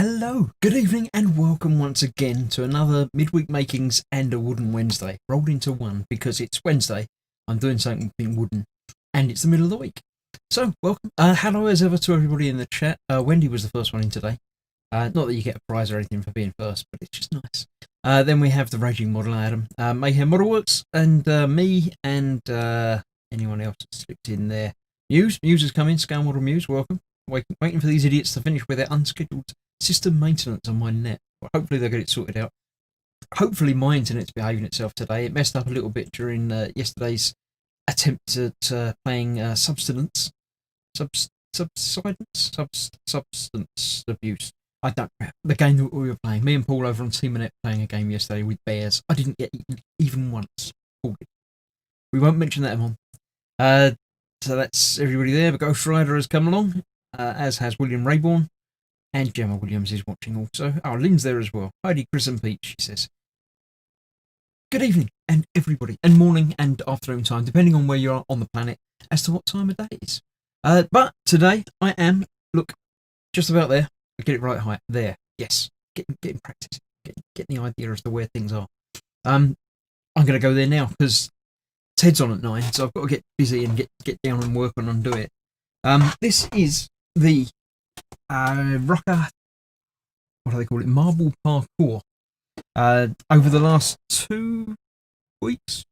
Hello, good evening, and welcome once again to another Midweek Makings and a Wooden Wednesday, rolled into one because it's Wednesday. I'm doing something wooden, and it's the middle of the week. So, welcome. Hello as ever to everybody in the chat. Wendy was the first one in today. Not that you get a prize or anything for being first, but it's just nice. Then we have the Raging Model Adam, Mayhem Model Works, and me, and anyone else that slipped in there. Muse has come in, Scale Model Muse, welcome. Waiting for these idiots to finish with their unscheduled system maintenance on my net. Well, hopefully they'll get it sorted out. Hopefully my internet's behaving itself today. It messed up a little bit during yesterday's attempt at playing Substance Abuse. I don't know. The game that we were playing. Me and Paul over on Team Net playing a game yesterday with bears. I didn't get eaten even once. Paul did. We won't mention that, Emon. So that's everybody there. But Ghost Rider has come along, as has William Rayborn. And Gemma Williams is watching also. Oh, Lynn's there as well. Heidi, Chris and Pete, she says. Good evening, and everybody, and morning and afternoon time, depending on where you are on the planet, as to what time of day it is. But today, I am, look, just about there. I get it right high. There, yes. Getting practice. Getting the idea as to where things are. I'm going to go there now, because Ted's on at 9, so I've got to get busy and get down and work on and do it. This is the rocker, what do they call it? Marble parkour. Over the last 2 weeks,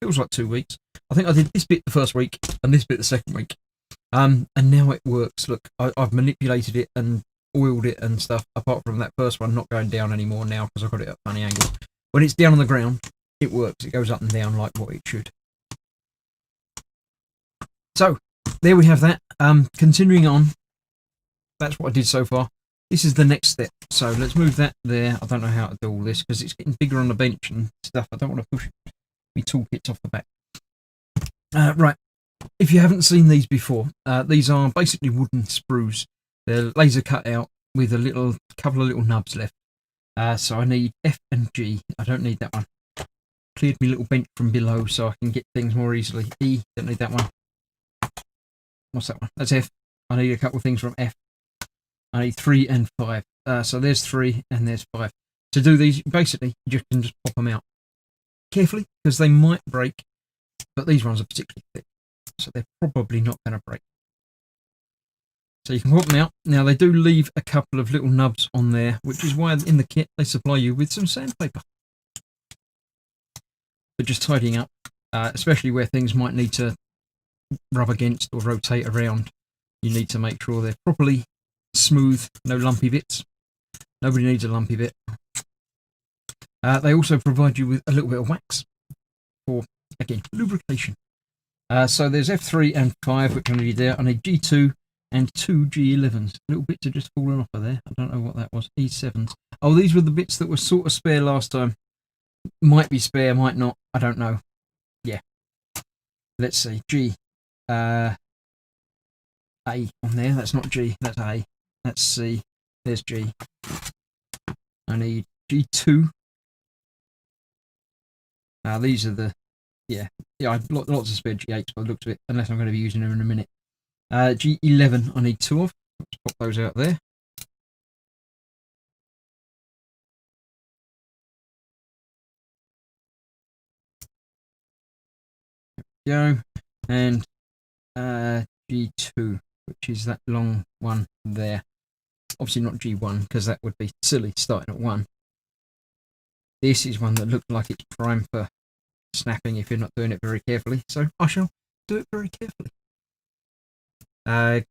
feels like 2 weeks. I think I did this bit the first week and this bit the second week. And now it works. Look, I've manipulated it and oiled it and stuff. Apart from that first one not going down anymore now because I've got it at a funny angle. When it's down on the ground, it works. It goes up and down like what it should. So there we have that. Continuing on. That's what I did so far. This is the next step. So let's move that there. I don't know how to do all this because it's getting bigger on the bench and stuff. I don't want to push my toolkits off the back. Right. If you haven't seen these before, these are basically wooden sprues. They're laser cut out with couple of little nubs left. So I need F and G. I don't need that one. Cleared my little bench from below so I can get things more easily. E, don't need that one. What's that one? That's F. I need a couple of things from F. I need 3 and 5. So there's 3 and there's 5. To do these, basically, you can just pop them out carefully because they might break, but these ones are particularly thick, so they're probably not going to break. So you can pop them out. Now, they do leave a couple of little nubs on there, which is why in the kit they supply you with some sandpaper. But just tidying up, especially where things might need to rub against or rotate around, you need to make sure they're properly smooth, no lumpy bits. Nobody needs a lumpy bit. They also provide you with a little bit of wax for, again, lubrication. So there's F3 and 5, which I need there. I need G2 and 2 G11s. Little bits have just fallen off of there. I don't know what that was. E7s. Oh, these were the bits that were sort of spare last time. Might be spare, might not. I don't know. Yeah. Let's see. G. A on there. That's not G. That's A. That's C. There's G. I need G2. Now these are the, I've lots of spare G8s by the looks of it, unless I'm going to be using them in a minute. G11 I need 2 of. Let's pop those out there. There we go. And G2, which is that long one there. Obviously not G1 because that would be silly starting at 1. This is one that looks like it's primed for snapping if you're not doing it very carefully, so I shall do it very carefully.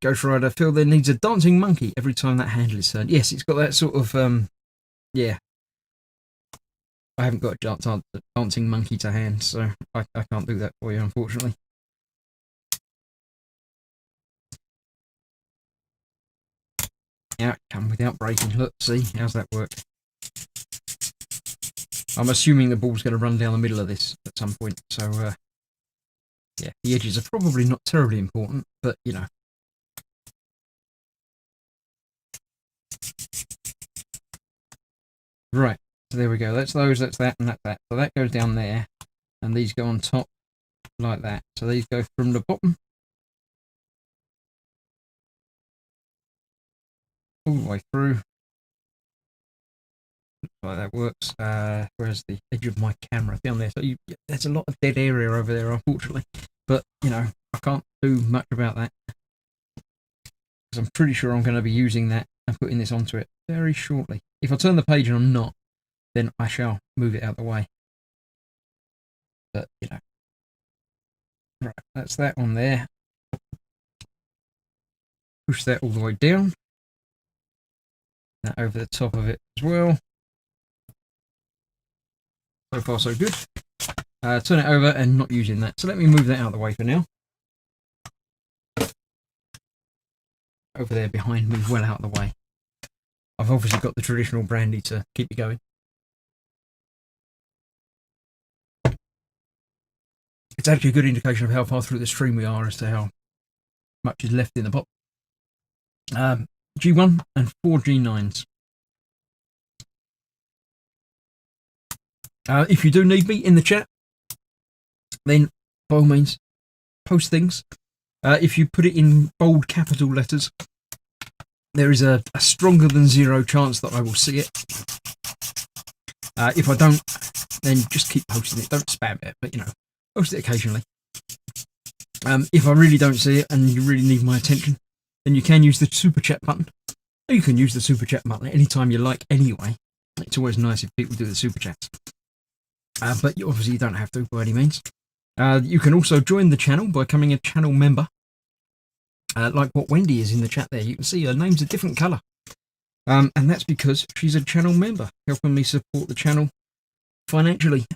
Ghost Rider, Phil there needs a dancing monkey every time that handle is turned. Yes, it's got that sort of, yeah. I haven't got a dancing monkey to hand, so I can't do that for you, unfortunately. Yeah, come without breaking. Look, see, how's that work? I'm assuming the ball's going to run down the middle of this at some point, so yeah, the edges are probably not terribly important, but you know. Right, so there we go. That's those, that's that, and that's that. So that goes down there, and these go on top like that. So these go from the bottom all the way through like that works. Where's the edge of my camera? Down there. So there's a lot of dead area over there, unfortunately. But, I can't do much about that. Because I'm pretty sure I'm going to be using that and putting this onto it very shortly. If I turn the page and I'm not, then I shall move it out of the way. But, Right, that's that on there. Push that all the way down. That over the top of it as well. So far, so good. Turn it over and not using that. So let me move that out of the way for now. Over there behind me, well out of the way. I've obviously got the traditional brandy to keep me going. It's actually a good indication of how far through the stream we are as to how much is left in the pot. G1 and 4 G9s. If you do need me in the chat, then by all means, post things. If you put it in bold capital letters, there is a stronger than zero chance that I will see it. If I don't, then just keep posting it. Don't spam it, but post it occasionally. If I really don't see it and you really need my attention, then you can use the super chat button. Or you can use the super chat button anytime you like anyway. It's always nice if people do the super chats. But obviously you don't have to by any means. You can also join the channel by becoming a channel member. Like what Wendy is in the chat there. You can see her name's a different colour. And that's because she's a channel member, helping me support the channel financially.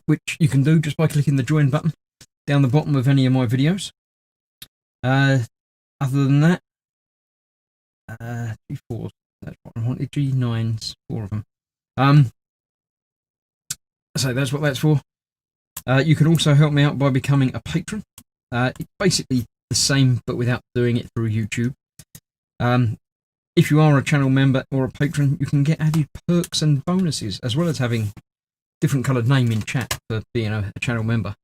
Which you can do just by clicking the join button down the bottom of any of my videos. Other than that, G4s, that's what I wanted. G9s, 4 of them. So that's what that's for. You can also help me out by becoming a patron. It's basically the same, but without doing it through YouTube. If you are a channel member or a patron, you can get added perks and bonuses, as well as having different coloured name in chat for being a channel member.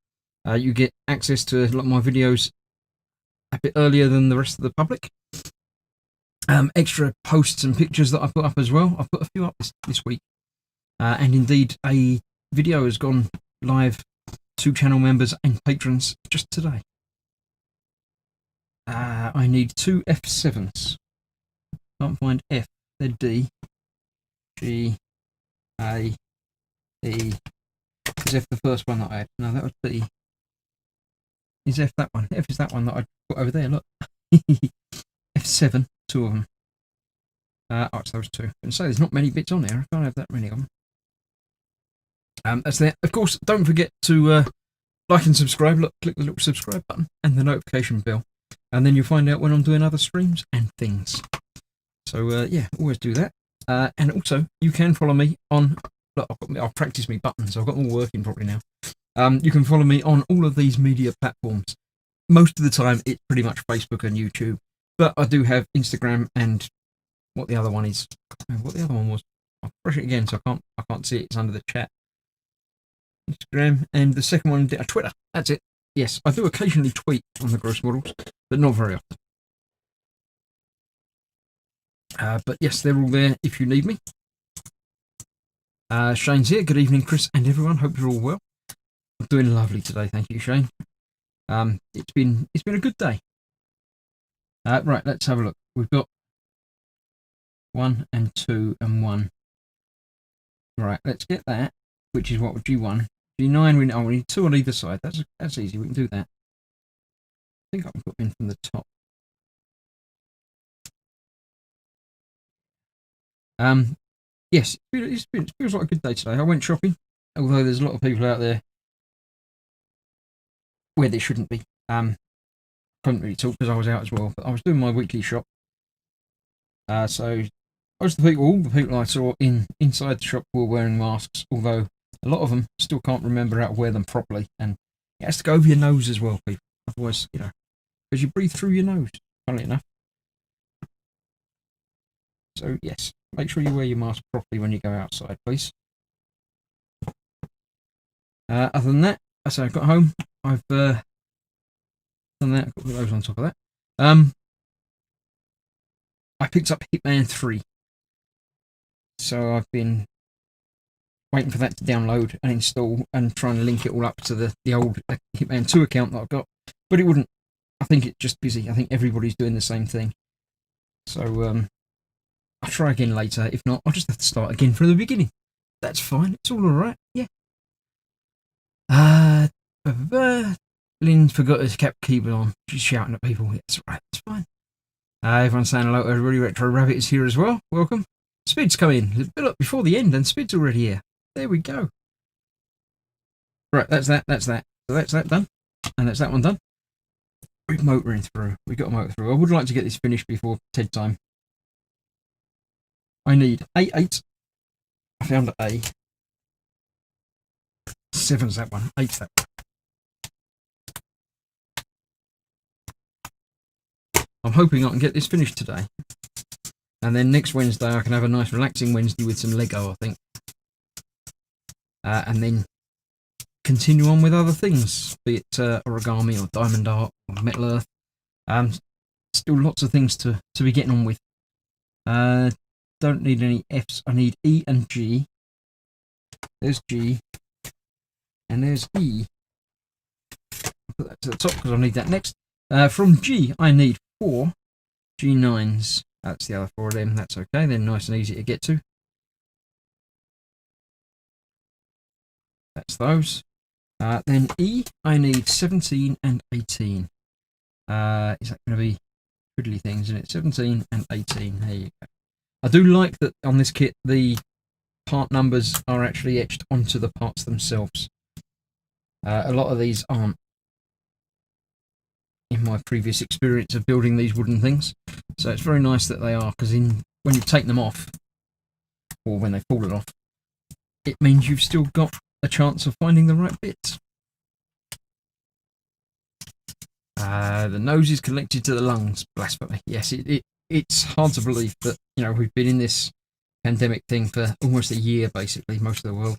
You get access to a lot of my videos a bit earlier than the rest of the public. Extra posts and pictures that I put up as well. I've put a few up this week. And indeed, a video has gone live to channel members and patrons just today. I need 2 F7s. Can't find F. They're D, G, A, E. Is F the first one that I had? No, that was B. Is F that one? F is that one that I put over there, look. F7, 2 of them. It's those 2. And so there's not many bits on there. I can't have that many of them. That's there. Of course, don't forget to like and subscribe. Look, click the little subscribe button and the notification bell. And then you'll find out when I'm doing other streams and things. So, yeah, always do that. And also, you can follow me on... Look, I've practiced my buttons. I've got them all working properly now. You can follow me on all of these media platforms. Most of the time, it's pretty much Facebook and YouTube. But I do have Instagram and what the other one is. What the other one was. I'll press it again so I can't see it. It's under the chat. Instagram. And the second one, Twitter. That's it. Yes, I do occasionally tweet on the gross models, but not very often. But yes, they're all there if you need me. Shane's here. Good evening, Chris and everyone. Hope you're all well. I'm doing lovely today, thank you, Shane. It's been a good day. Right, let's have a look. We've got 1 and 2 and 1. Right, let's get that, which is what G1. G9, we need 2 on either side. That's easy. We can do that. I think I can put them in from the top. Yes, it feels like a good day today. I went shopping, although there's a lot of people out there where they shouldn't be. Couldn't really talk because I was out as well, but I was doing my weekly shop. So most of the people, all the people I saw inside the shop were wearing masks, although a lot of them still can't remember how to wear them properly, and it has to go over your nose as well, people. Otherwise, because you breathe through your nose, funnily enough. So yes, make sure you wear your mask properly when you go outside, please. Other than that, as I got home, I've done that. Got those on top of that. I picked up Hitman 3. So I've been waiting for that to download and install and trying to link it all up to the old Hitman 2 account that I've got. But it wouldn't. I think it's just busy. I think everybody's doing the same thing. So I'll try again later. If not, I'll just have to start again from the beginning. That's fine. It's all alright. Yeah. Lynn forgot his cap keyboard on. She's shouting at people. It's alright. It's fine. Everyone's saying hello to everybody. Retro Rabbit is here as well. Welcome. Spid's come in. Look, before the end, and Spid's already here. There we go. Right, that's that. So that's that done. And that's that one done. We're motoring through. We got a motor through. I would like to get this finished before TED time. I need A8. I found A. 7's that one. 8's that one. I'm hoping I can get this finished today. And then next Wednesday I can have a nice relaxing Wednesday with some Lego, I think. And then continue on with other things, be it origami or diamond art or metal earth. Still lots of things to be getting on with. Don't need any F's. I need E and G. There's G. And there's E. I'll put that to the top because I'll need that next. From G, I need 4 G9s. That's the other 4 of them. That's okay. They're nice and easy to get to. That's those. Then E, I need 17 and 18. Is that going to be twiddly things, isn't it? 17 and 18. There you go. I do like that on this kit the part numbers are actually etched onto the parts themselves. A lot of these aren't, in my previous experience of building these wooden things. So it's very nice that they are, because when you've taken them off, or when they've fallen off, it means you've still got a chance of finding the right bits. The nose is connected to the lungs. Blasphemy. Yes, it's hard to believe that, we've been in this pandemic thing for almost a year, basically, most of the world,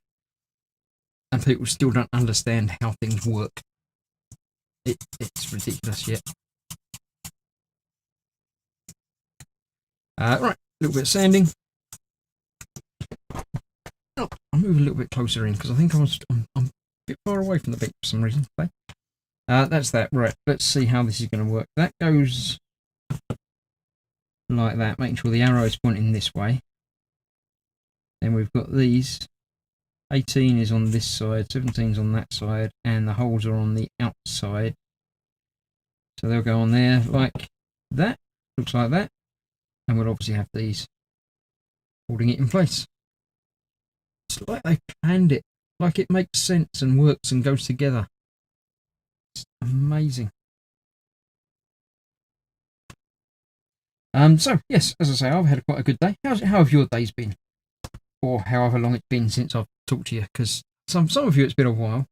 and people still don't understand how things work. It's ridiculous yet. Right, a little bit of sanding. Oh, I'll move a little bit closer in because I think I'm a bit far away from the beach for some reason today. That's that. Right, let's see how this is going to work. That goes like that, making sure the arrow is pointing this way. Then we've got these. 18 is on this side, 17 is on that side, and the holes are on the outside. So they'll go on there like that. Looks like that. And we'll obviously have these holding it in place. It's like they planned it, like it makes sense and works and goes together. It's amazing. So yes, as I say, I've had quite a good day. How have your days been? Or however long it's been since I've talked to you, because some of you it's been a while,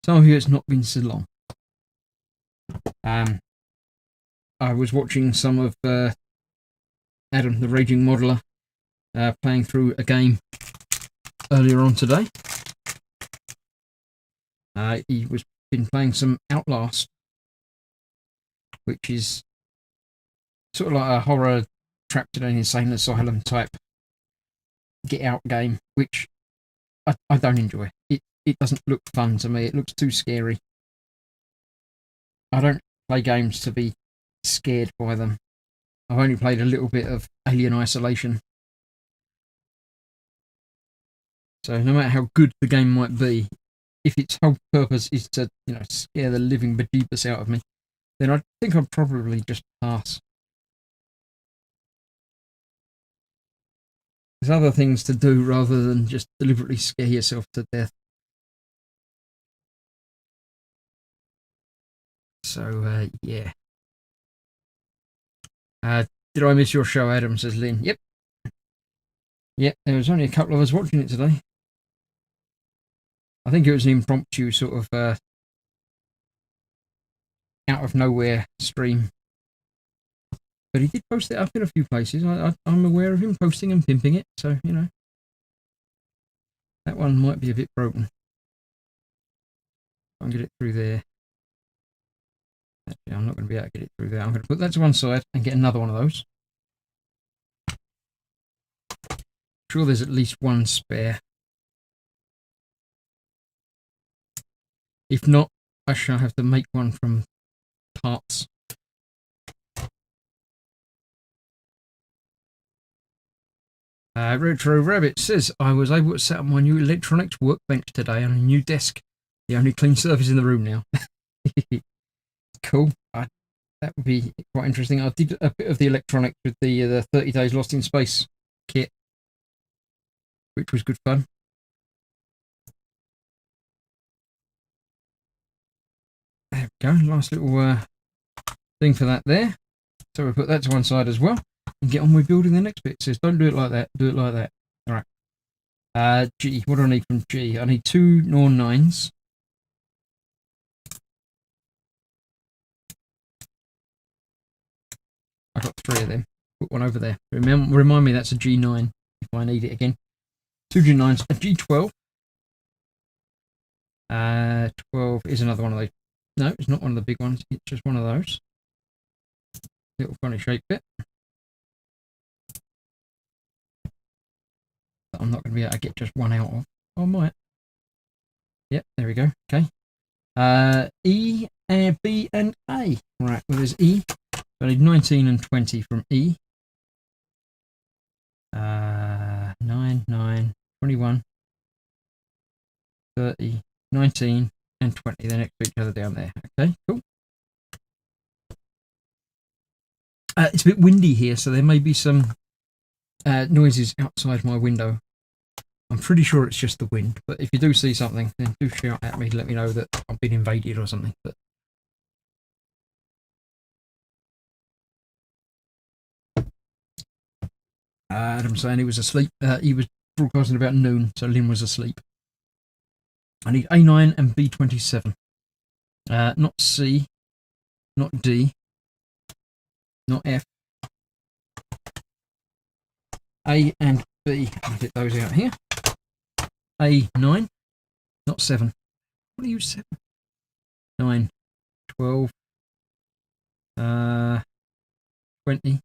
some of you it's not been so long. I was watching some of Adam, the Raging Modeler, playing through a game earlier on today. He was been playing some Outlast, which is sort of like a horror trapped in an insane asylum type get out game, which I don't enjoy. It doesn't look fun to me. It looks too scary. I don't play games to be scared by them. I've only played a little bit of Alien Isolation. So no matter how good the game might be, if its whole purpose is to, scare the living bejeebus out of me, then I think I'd probably just pass. There's other things to do rather than just deliberately scare yourself to death. So, yeah. Did I miss your show, Adam? Says Lynn. Yep. Yep, there was only a couple of us watching it today. I think it was an impromptu sort of out of nowhere stream. But he did post it up in a few places. I'm aware of him posting and pimping it, so, that one might be a bit broken. I can get it through there. Actually, I'm not going to be able to get it through there. I'm going to put that to one side and get another one of those. sure there's at least one spare. If not, I shall have to make one from parts. Retro Rabbit says, I was able to set up my new electronics workbench today on a new desk. The only clean surface in the room now. Cool. That would be quite interesting. I did a bit of the electronics with the 30 Days Lost in Space kit, which was good fun. There we go. Nice little thing for that there. So we'll put that to one side as well and get on with building the next bit. It says, don't do it like that. Do it like that. All right. G. What do I need from G? I need 2 Nor 9s. I got 3 of them. Put one over there. Remind me that's a G9 if I need it again. 2 G9s, a G12. 12 is another one of those. No, it's not one of the big ones. It's just one of those. Little funny shape bit. That I'm not going to be able to get just one out of. I might. Yep, there we go. Okay. E, B, and A. Right, well, there's E. I need 19 and 20 from E. 9, 21, 30, 19, and 20. They're next to each other down there. Okay, cool. It's a bit windy here, so there may be some noises outside my window. I'm pretty sure it's just the wind, but if you do see something, then do shout at me to let me know that I've been invaded or something. But Adam's saying he was asleep. He was broadcasting about noon, so Lynn was asleep. I need A9 and B27. Not C, not D, not F. A and B. I'll get those out here. A9, not 7. What do you 7? 9, 12, 20. You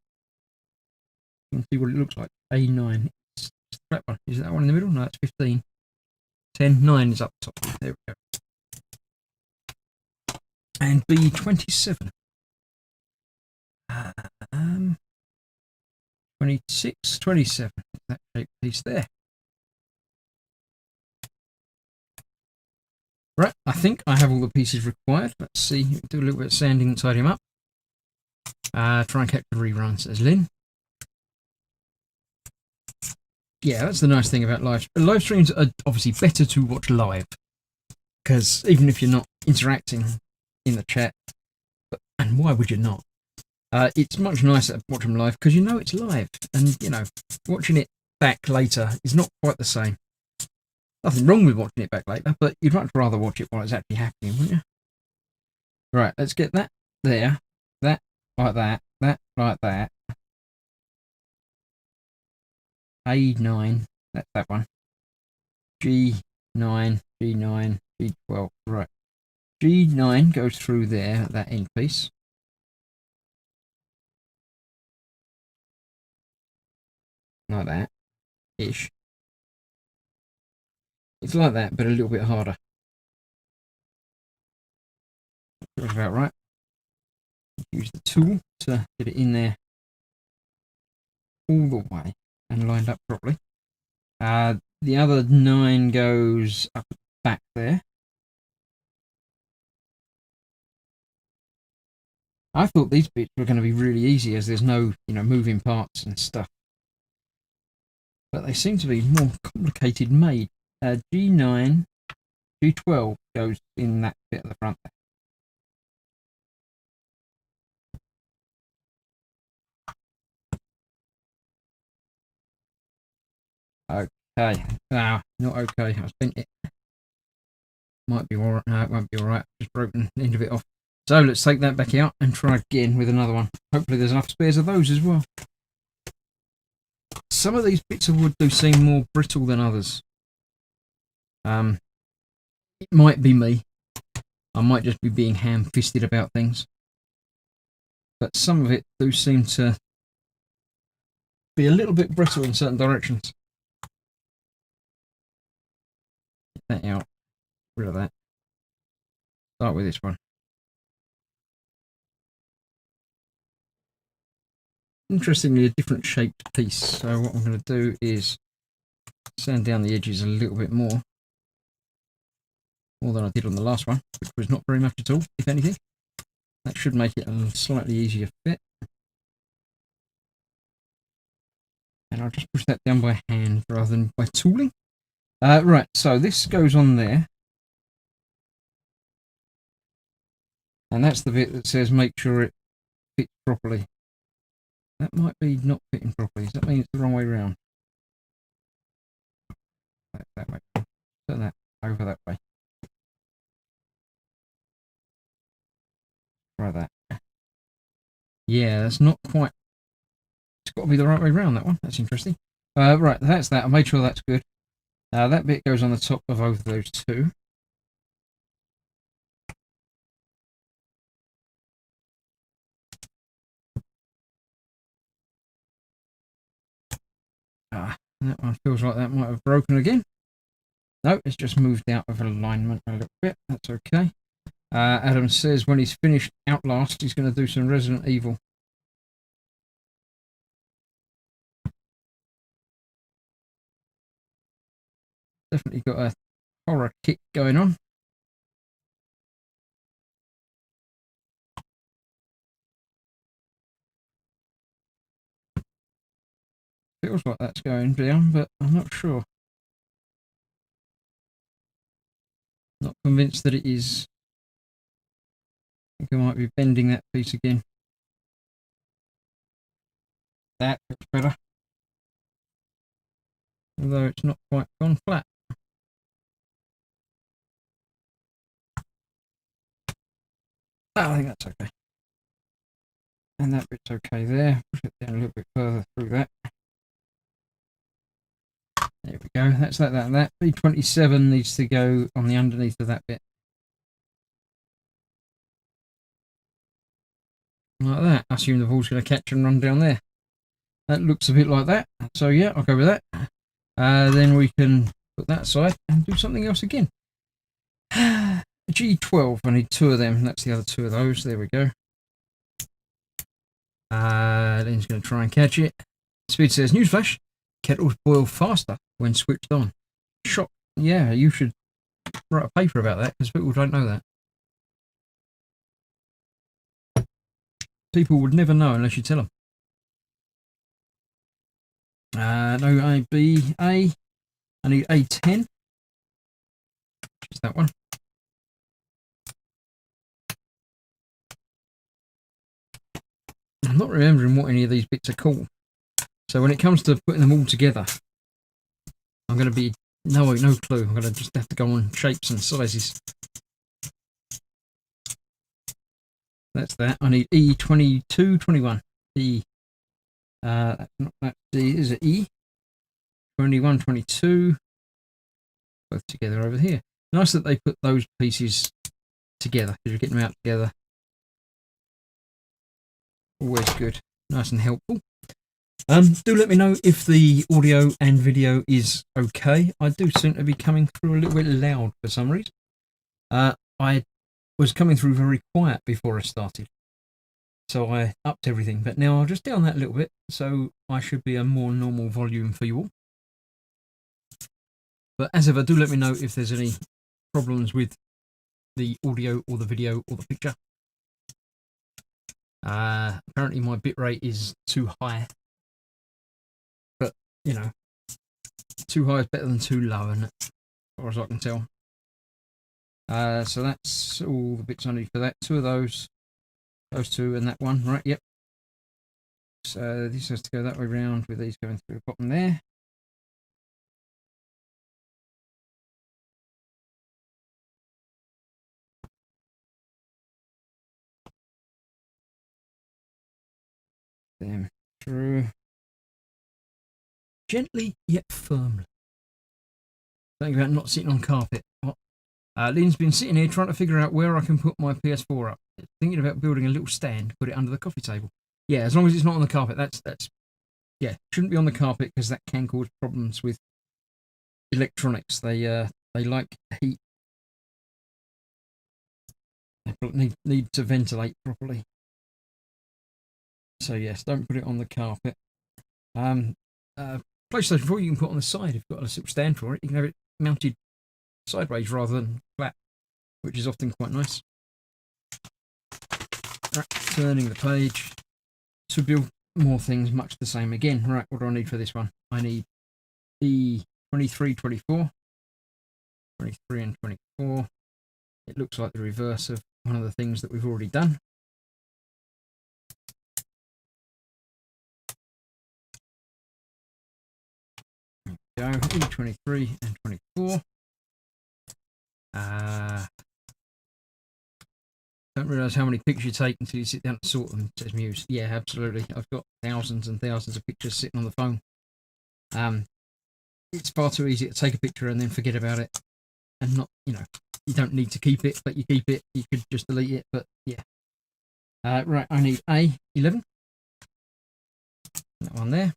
can see what it looks like. A9. It's that one. Is that one in the middle? No, it's 15. 10, 9 is up top. There we go. And B27. 26, 27. That shape piece there. Right, I think I have all the pieces required. Let's see. Do a little bit of sanding and tidy them up. Try and catch the rerun, says Lynn. Yeah, that's the nice thing about live streams are obviously better to watch live, because even if you're not interacting in the chat, and why would you not? It's much nicer to watch them live because you know it's live, and you know watching it back later is not quite the same. Nothing wrong with watching it back later, but you'd much rather watch it while it's actually happening, wouldn't you? Right, let's get that there, that like that, that like that. A9, that's that one. G9, G9, G12. Right. G9 goes through there, that end piece. Like that. Ish. It's like that, but a little bit harder. That's about right. Use the tool to get it in there all the way and lined up properly. The other 9 goes up back there. I thought these bits were going to be really easy as there's no, moving parts and stuff. But they seem to be more complicated made. G9, G12 goes in that bit at the front there. Okay. Not okay. I think it might be alright. No, it won't be alright. Just broken the end of it off. So let's take that back out and try again with another one. Hopefully there's enough spares of those as well. Some of these bits of wood do seem more brittle than others. It might be me. I might just be being ham-fisted about things. But some of it do seem to be a little bit brittle in certain directions. that out. Rid of that. Start with this one. Interestingly, a different shaped piece. So what I'm going to do is sand down the edges a little bit more than I did on the last one, which was not very much at all, if anything. That should make it a slightly easier fit. And I'll just push that down by hand rather than by tooling. Right, so this goes on there. And that's the bit that says make sure it fits properly. That might be not fitting properly. Does that mean it's the wrong way around? That way. Turn that over that way. Try that. Yeah, that's not quite. It's got to be the right way around, that one. That's interesting. Right, that's that. I made sure that's good. That bit goes on the top of both of those two. That one feels like that might have broken again. No, it's just moved out of alignment a little bit. That's okay. Adam says when he's finished Outlast, he's going to do some Resident Evil. Definitely got a horror kick going on. Feels like that's going down, but I'm not sure. Not convinced that it is. I think I might be bending that piece again. That looks better. Although it's not quite gone flat. I think that's okay. And that bit's okay there. Push it down a little bit further through that. There we go. That's that, and that. B27 needs to go on the underneath of that bit. Like that. I assume the ball's going to catch and run down there. That looks a bit like that. So yeah, I'll go with that. Then we can put that aside and do something else again. G12. I need two of them. That's the other two of those. There we go. Lynn's going to try and catch it. Speed says, newsflash, kettles boil faster when switched on. Shock. Yeah, you should write a paper about that because people don't know that. People would never know unless you tell them. No A, B, A. I need A10. Just that one. I'm not remembering what any of these bits are called. So when it comes to putting them all together, I'm going to be no clue. I'm going to just have to go on shapes and sizes. That's that. I need E22, 21. E. Not that D. Is it E? 21, 22. Both together over here. Nice that they put those pieces together because you're getting them out together. Always good. Nice and helpful. Do let me know if the audio and video is okay. I do seem to be coming through a little bit loud for some reason. I was coming through very quiet before I started, so I upped everything, but now I'll just down that a little bit, so I should be a more normal volume for you all. But as ever, do let me know if there's any problems with the audio or the video or the picture. Apparently my bitrate is too high, but you know, too high is better than too low, isn't it? As far as I can tell. So that's all the bits I need for that. Two of those two, and that one, right? Yep. So this has to go that way round with these going through the bottom there. Them through. Gently yet firmly. Think about not sitting on carpet. What? Lynn's been sitting here trying to figure out where I can put my PS4 up. Thinking about building a little stand, put it under the coffee table. Yeah, as long as it's not on the carpet. That's yeah, shouldn't be on the carpet because that can cause problems with electronics. They They like heat. They need to ventilate properly. So yes, don't put it on the carpet. PlayStation 4 you can put on the side if you've got a little stand for it. You can have it mounted sideways rather than flat, which is often quite nice. Right, turning the page to build more things, much the same again. Right, what do I need for this one? I need the 23, 24, 23 and 24. It looks like the reverse of one of the things that we've already done. There we go, E23 and 24. Don't realise how many pictures you take until you sit down to sort them, says Muse. Yeah, absolutely. I've got thousands and thousands of pictures sitting on the phone. It's far too easy to take a picture and then forget about it. And not, you don't need to keep it, but you keep it. You could just delete it, but yeah. Right, I need A11. That one there.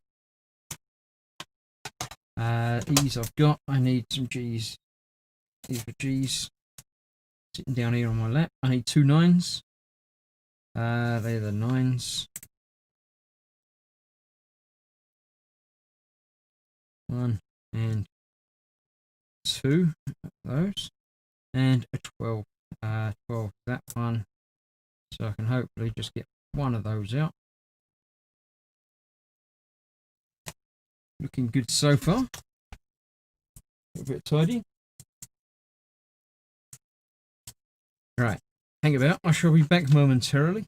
E's I've got. I need some G's. These are G's. Sitting down here on my lap. I need 2 9s. They're the 9s. 1 and 2 of those. And a 12. 12 that one. So I can hopefully just get one of those out. Looking good so far. A bit tidy. Right, hang about. I shall be back momentarily.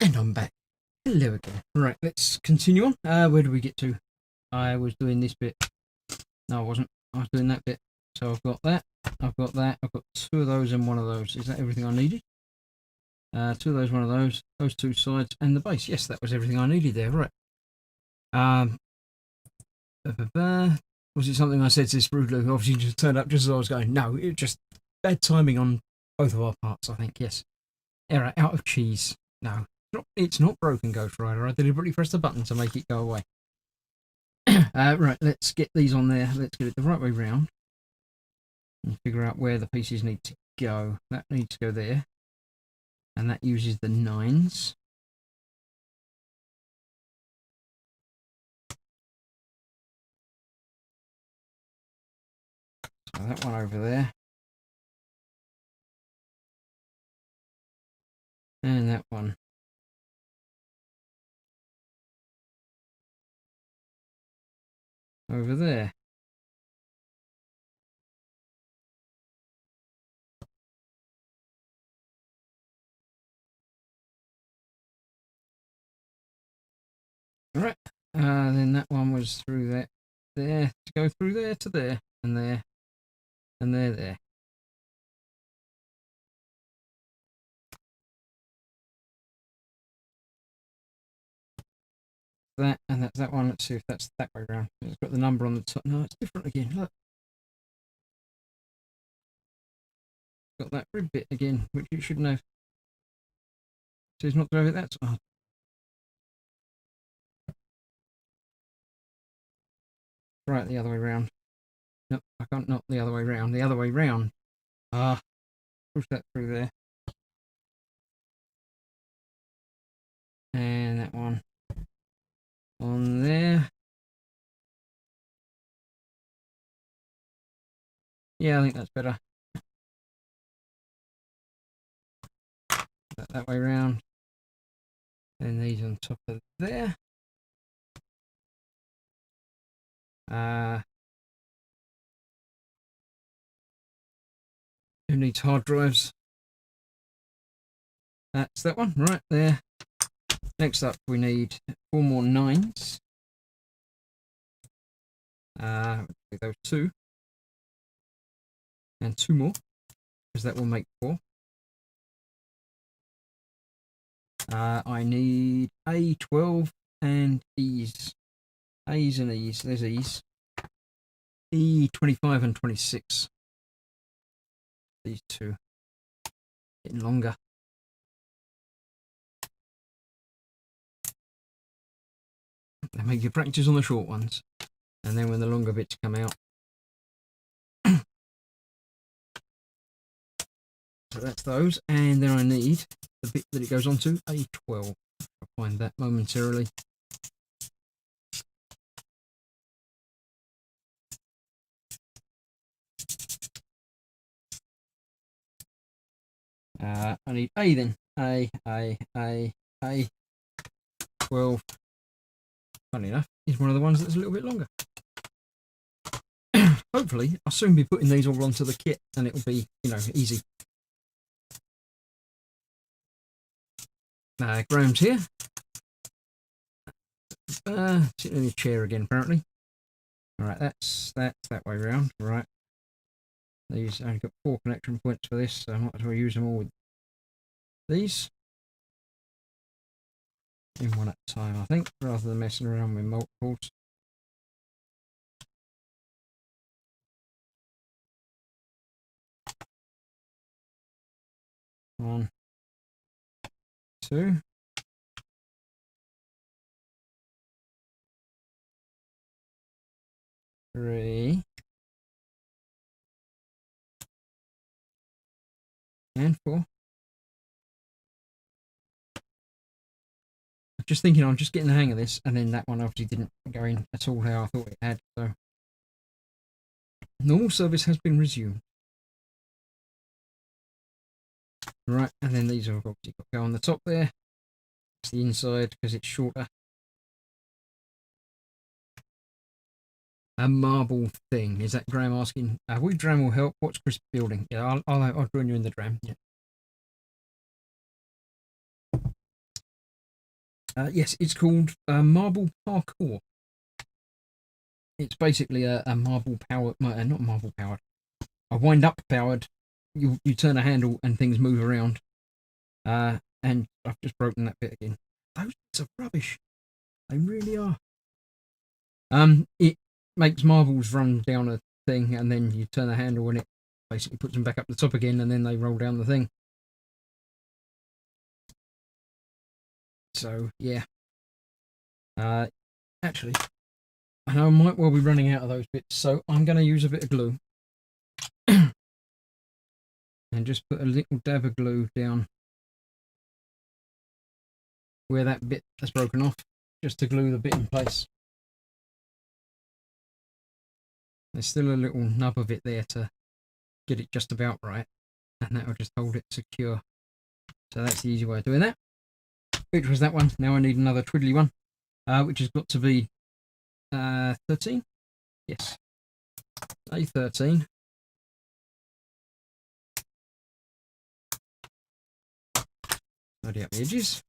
And I'm back. Hello again. Right, let's continue on. Where do we get to? I was doing this bit. No, I wasn't. I was doing that bit. So I've got that. I've got that. I've got 2 of those and 1 of those. Is that everything I needed? 2 of those, 1 of those 2 sides, and the base. Yes, that was everything I needed there. Right. Was it something I said to this brood Luke? Obviously, just turned up just as I was going. No, it just bad timing on both of our parts. I think. Yes. Error out of cheese. No. It's not broken, Ghost Rider. I deliberately pressed the button to make it go away. Right, let's get these on there. Let's get it the right way round. And figure out where the pieces need to go. That needs to go there. And that uses the 9s. So that one over there. And that one. Over there. Alright. Then that one was through there. There. To go through there to there. And there. And there. That, and that's that one. Let's see if that's that way around. It's got the number on the top. No, it's different again. Look. Got that rib bit again, which you should know. So it's not to have it that. Oh. Right, the other way round. Nope, I can't. Not the other way round. The other way round. Push that through there. And that one on there. Yeah, I think that's better. That way round. And these on top of there. Who needs hard drives? That's that one, right there. Next up, we need 4 more 9s. Those 2. And 2 more, because that will make 4. I need A12 and E's. A's and E's. There's E's. E25 and 26. These 2. Getting longer. They make you practice on the short ones. And then when the longer bits come out. So that's those. And then I need the bit that it goes on to, A12. I'll find that momentarily. I need A then. A. 12. Funny enough, is one of the ones that's a little bit longer. Hopefully, I'll soon be putting these all onto the kit and it'll be, easy. Graham's here. Sitting in the chair again, apparently. Alright, that's that way round. Right. These only got 4 connection points for this, so I might as well use them all with these. In one at a time, I think, rather than messing around with multiples. One, 2. 3. And 4. Just thinking I'm just getting the hang of this, and then that one obviously didn't go in at all how I thought it had, so normal service has been resumed. Right, and then these have obviously got to go on the top there. It's the inside because it's shorter. A marble thing. Is that Graham asking? Which dram will help? What's Chris building? Yeah, I'll join you in the dram. Yeah. Yes, it's called marble parkour. It's basically a marble powered, not marble powered, a wind up powered. You turn a handle and things move around. And I've just broken that bit again. Those bits are rubbish. They really are. It makes marbles run down a thing, and then you turn the handle and it basically puts them back up the top again, and then they roll down the thing. So yeah. Actually, I know I might well be running out of those bits, so I'm going to use a bit of glue and just put a little dab of glue down where that bit has broken off, just to glue the bit in place. There's still a little nub of it there to get it just about right, and that will just hold it secure. So that's the easy way of doing that. Which was that one. Now I need another twiddly one, which has got to be 13. Yes, A13. Tidy up the edges.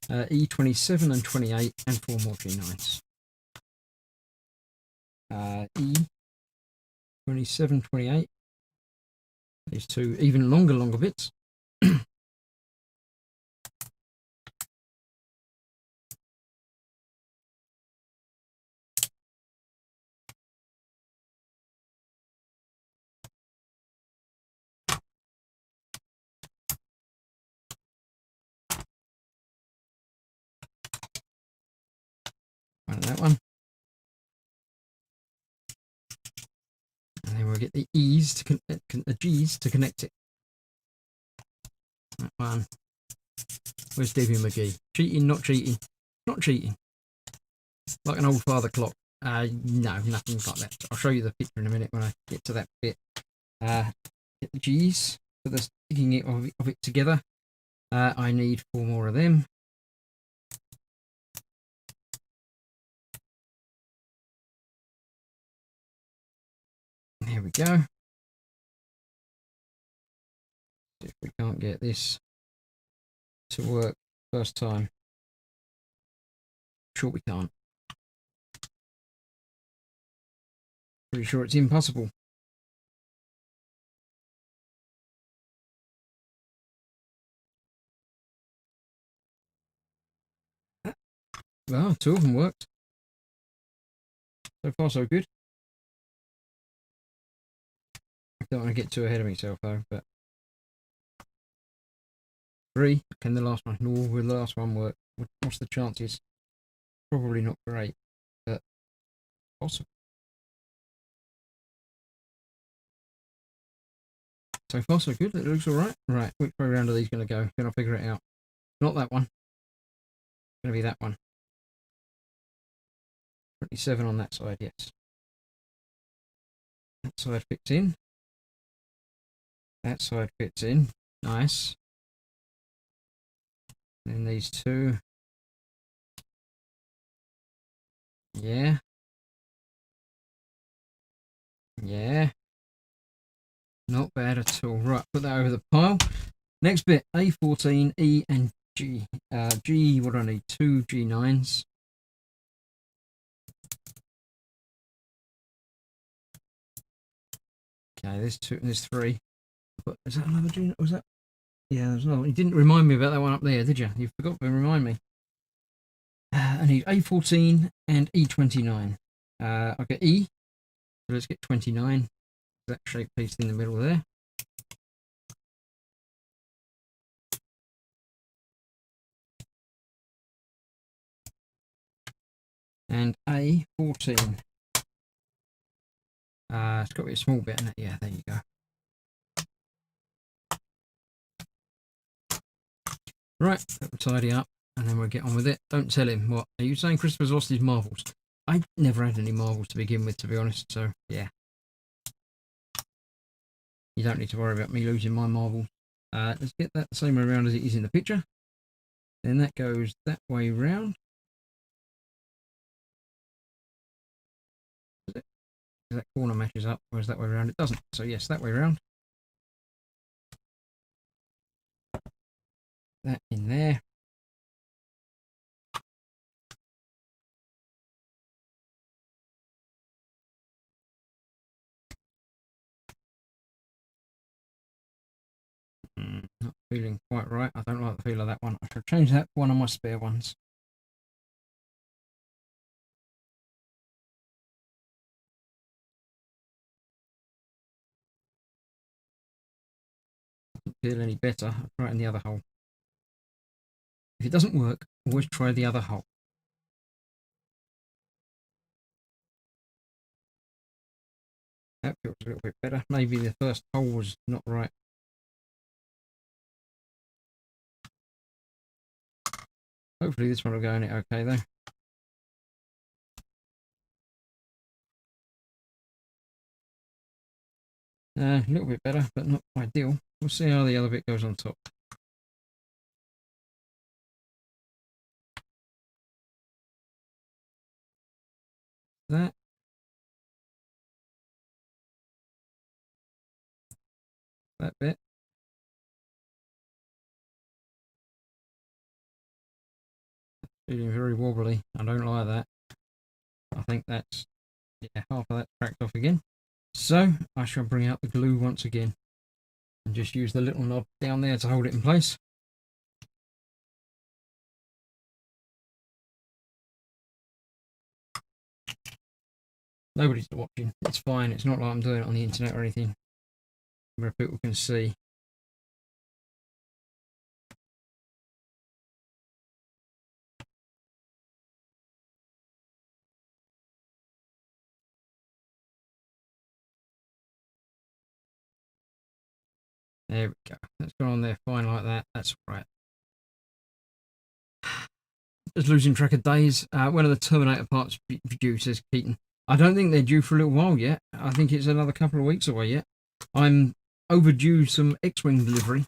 E27 and 28, and 4 more G9s. E27, 28. These 2 even longer bits. And that one. And then we'll get the E's to the G's to connect it. That one. Where's Davy McGee? Cheating, not cheating. Not cheating. Like an old father clock. No, nothing like that. I'll show you the picture in a minute when I get to that bit. Get the G's for the sticking it of it together. I need 4 more of them. Here we go. See if we can't get this to work first time. Sure we can't. Pretty sure it's impossible. Well, 2 of them worked. So far so good. I don't want to get too ahead of myself though, but 3. Can the last one? No, will the last one work? What's the chances? Probably not great, but possible. So far so good. It looks alright. Right, which way round are these going to go? Can I figure it out? Not that one. It's going to be that one. 27 on that side, yes. That side fits in. That side fits in. Nice. Then these 2. Yeah. Yeah. Not bad at all. Right, put that over the pile. Next bit, A14, E and G. G, what do I need? 2 G9s. Okay, there's 3. But is that another G? Was that? Yeah, there's another one. You didn't remind me about that one up there, did you? You forgot to remind me. I need A14 and E29. I'll get E. So let's get 29. That shape piece in the middle there. And A14. It's got to be a small bit in it. Yeah, there you go. Right, tidy up, and then we'll get on with it. Don't tell him. What are you saying? Christopher's lost his marbles. I never had any marbles to begin with, to be honest. So yeah, you don't need to worry about me losing my marbles. Let's get that the same way around as it is in the picture. Then that goes that way round. That corner matches up, whereas that way around it doesn't. So yes, that way around. That in there. Not feeling quite right. I don't like the feel of that one. I should change that for one of my spare ones. Doesn't feel any better. I'll try it in the other hole. If it doesn't work, always try the other hole. That feels a little bit better. Maybe the first hole was not right. Hopefully this one will go in it okay though. A little bit better, but not ideal. We'll see how the other bit goes on top. That bit. Feeling very wobbly. I don't like that. I think that's, yeah, half of that cracked off again. So I shall bring out the glue once again and just use the little knob down there to hold it in place. Nobody's watching. It's fine. It's not like I'm doing it on the internet or anything where people can see. There we go. That's gone on there fine like that. That's right. Just losing track of days. When are the Terminator parts due, says Keaton. I don't think they're due for a little while yet. I think it's another couple of weeks away yet. I'm overdue some X-Wing delivery,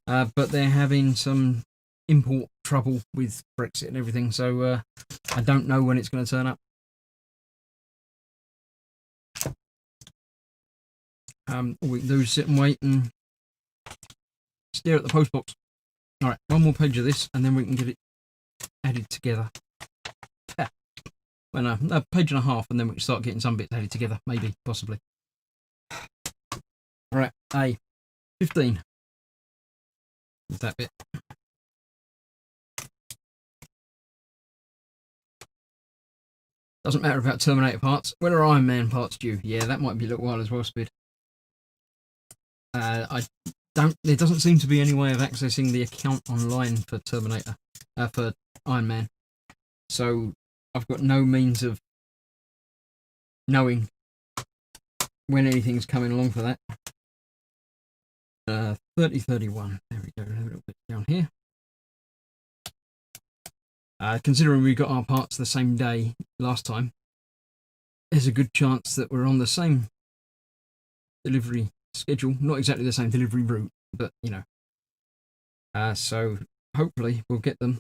but they're having some import trouble with Brexit and everything, so I don't know when it's going to turn up. All we can do is sit and wait and stare at the postbox. Alright, one more page of this and then we can get it added together. Well, no, a page and a half and then we can start getting some bits added together, maybe, possibly. Alright, A. 15. Is that bit. Doesn't matter about Terminator parts. When are Iron Man parts due? Yeah, that might be a little while as well, Spid. There doesn't seem to be any way of accessing the account online for Terminator, for Iron Man. So I've got no means of knowing when anything's coming along for that. 3031. There we go. A little bit down here. Considering we got our parts the same day last time, there's a good chance that we're on the same delivery schedule. Not exactly the same delivery route, but you know. So hopefully we'll get them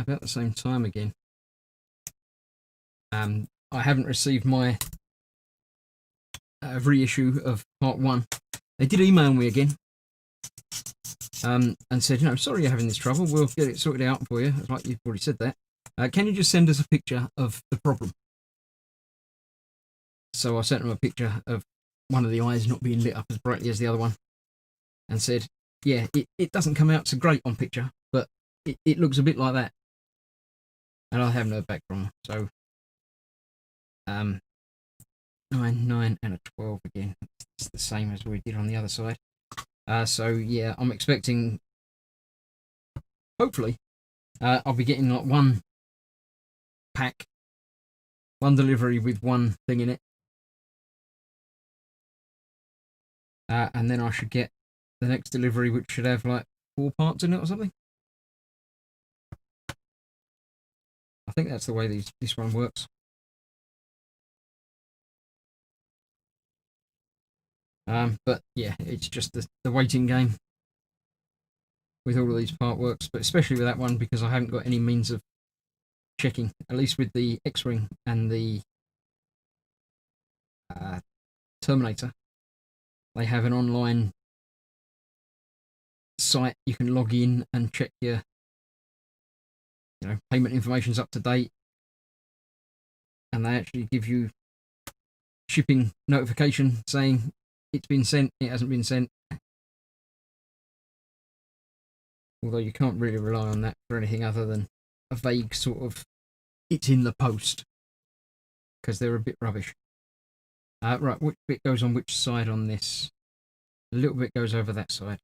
about the same time again. I haven't received my reissue of part 1. They did email me again and said, you know, sorry you're having this trouble. We'll get it sorted out for you. It's like you've already said that. Can you just send us a picture of the problem? So I sent them a picture of one of the eyes not being lit up as brightly as the other one and said, yeah, it doesn't come out so great on picture, but it looks a bit like that. And I haven't heard back from them. So 9, 9 and a 12 again. It's the same as we did on the other side. So yeah, I'm expecting, hopefully, I'll be getting like one pack, one delivery with one thing in it. And then I should get the next delivery, which should have like 4 parts in it or something. I think that's the way this one works. But yeah, it's just the waiting game with all of these part works, but especially with that one because I haven't got any means of checking, at least with the X-Wing and the Terminator. They have an online site you can log in and check your, you know, payment information's up to date, and they actually give you shipping notification saying it's been sent, it hasn't been sent. Although you can't really rely on that for anything other than a vague sort of it's in the post, because they're a bit rubbish. Right, which bit goes on which side on this? A little bit goes over that side.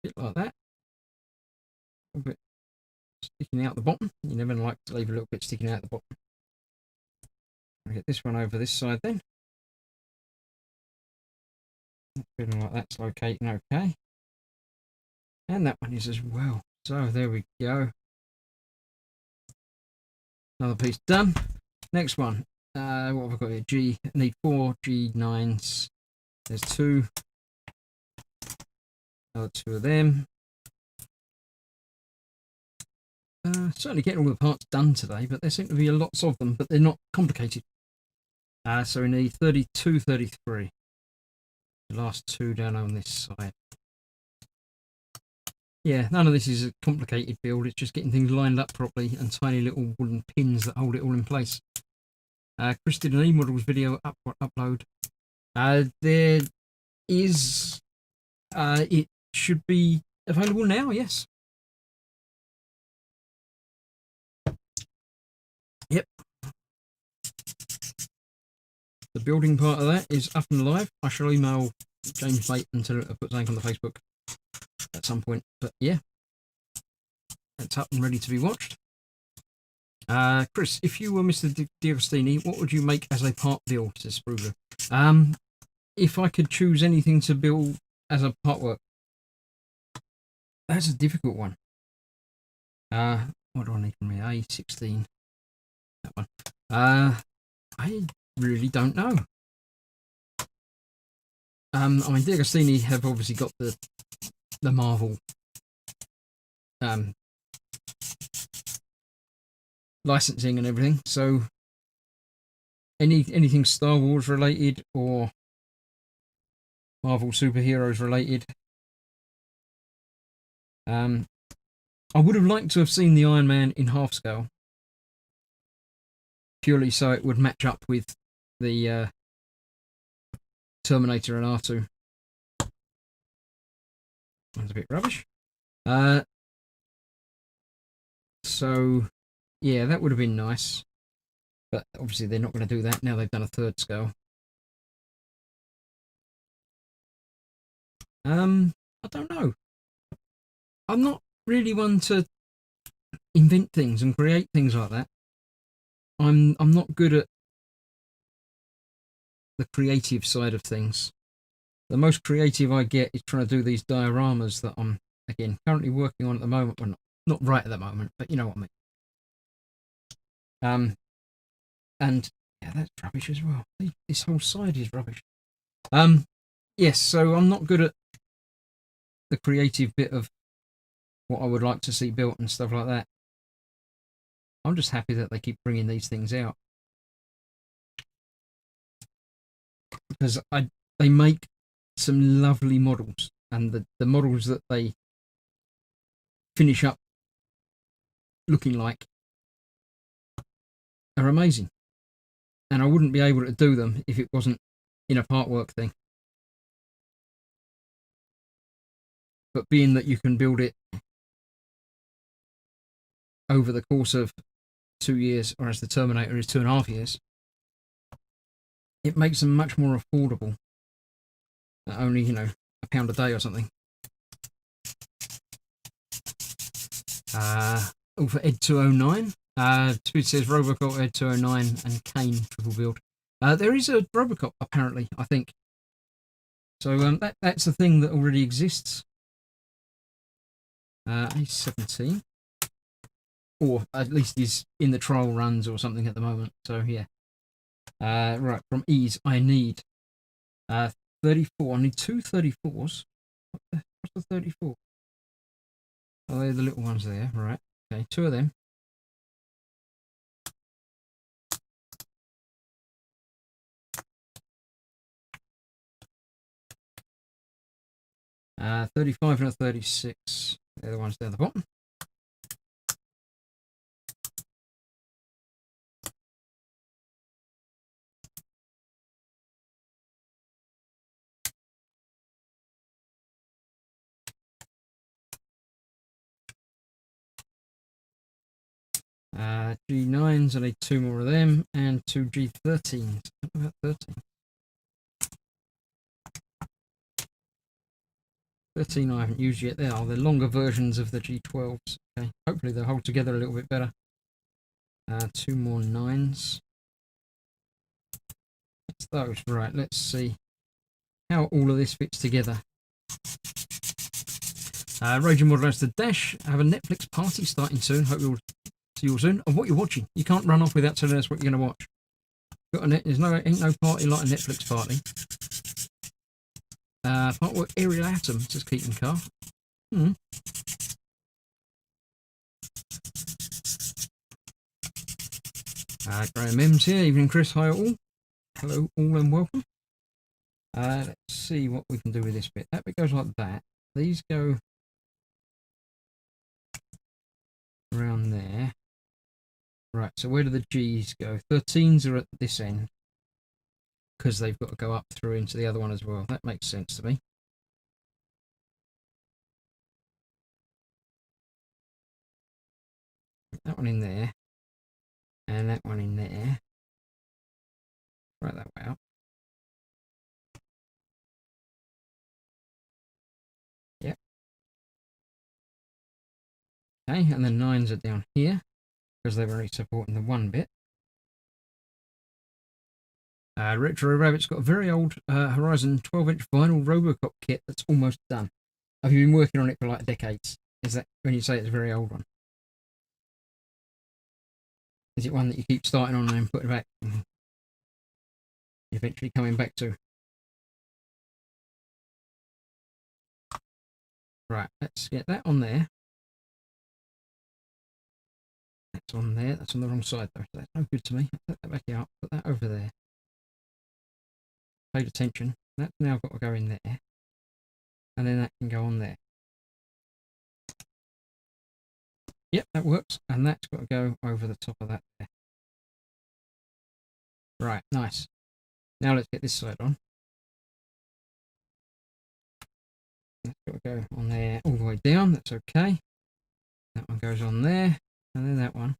Bit like that. A little bit sticking out the bottom. You never like to leave a little bit sticking out the bottom. I'll get this one over this side then. Feeling like that's locating okay. And that one is as well. So there we go. Another piece done. Next one. What have I got here? G. I need 4 G9s. There's 2. Another 2 of them. Certainly getting all the parts done today, but there seem to be lots of them, but they're not complicated. So we need 32, 33. The last 2 down on this side. Yeah, none of this is a complicated build. It's just getting things lined up properly and tiny little wooden pins that hold it all in place. Chris did an E-models video upload. There is, it should be available now, yes. Yep. The building part of that is up and live. I shall email James Bate and tell him to put something on the Facebook at some point. But yeah, it's up and ready to be watched. Chris, if you were Mr. D'Agostini, what would you make as a part build, says Sprugler? if I could choose anything to build as a artwork, that's a difficult one. What do I need from here? A16. That one. I really don't know. I mean, D'Agostini have obviously got the Marvel licensing and everything, so anything Star Wars related or Marvel superheroes related. I would have liked to have seen the Iron Man in half scale, purely so it would match up with the Terminator and R2. That's a bit rubbish. So yeah, that would have been nice, but obviously they're not going to do that now. They've done a third scale. I don't know. I'm not really one to invent things and create things like that. I'm not good at the creative side of things. The most creative I get is trying to do these dioramas that I'm again currently working on at the moment. Well, not right at the moment, but you know what I mean. And yeah, that's rubbish as well. This whole side is rubbish. Yes, so I'm not good at the creative bit of what I would like to see built and stuff like that. I'm just happy that they keep bringing these things out because they make some lovely models, and the models that they finish up looking like are amazing. And I wouldn't be able to do them if it wasn't in a part work thing. But being that you can build it over the course of 2 years, or as the Terminator is 2.5 years, it makes them much more affordable. Only, £1 a day or something. All for Ed 209. Speed says Robocop, Ed 209, and Kane triple build. There is a Robocop, apparently, I think. So that's a thing that already exists. A17. Or at least he's in the trial runs or something at the moment. So, yeah. Right, from Ease, I need 34. I need two 34s. What's the 34? Oh, they're the little ones there. Right. Okay, two of them. Uh, 35 and a 36. They're the ones down the bottom. G9s, I need two more of them, and two G13s. What about 13? 13 I haven't used yet. They are the longer versions of the G12s. Okay, hopefully they'll hold together a little bit better. Two more 9s. That's those. Right, let's see how all of this fits together. Raging Model has the Dash. I have a Netflix party starting soon. Hope you'll see you all soon. And what you're watching. You can't run off without telling us what you're going to watch. There's ain't no party like a Netflix party. Artwork Aerial Atom, says Keaton Carr. Graham Mims here. Evening, Chris. Hi all. Hello all and welcome. Let's see what we can do with this bit. That bit goes like that. These go around there. Right, so where do the G's go? 13s are at this end because they've got to go up through into the other one as well. That makes sense to me. That one in there. And that one in there. Right that way out. Yep. Okay, and the 9s are down here because they're only supporting the one bit. Retro Rabbit's got a very old Horizon 12-inch vinyl Robocop kit that's almost done. Have you been working on it for like decades? Is that when you say it's a very old one? Is it one that you keep starting on and then putting back and eventually coming back to? Right, let's get that on there. That's on there. That's on the wrong side though. That's no good to me. Put that back out. Put that over there. Paid attention. That's now got to go in there. And then that can go on there. Yep, that works. And that's got to go over the top of that there. Right, nice. Now let's get this side on. That's got to go on there all the way down. That's okay. That one goes on there. And then that one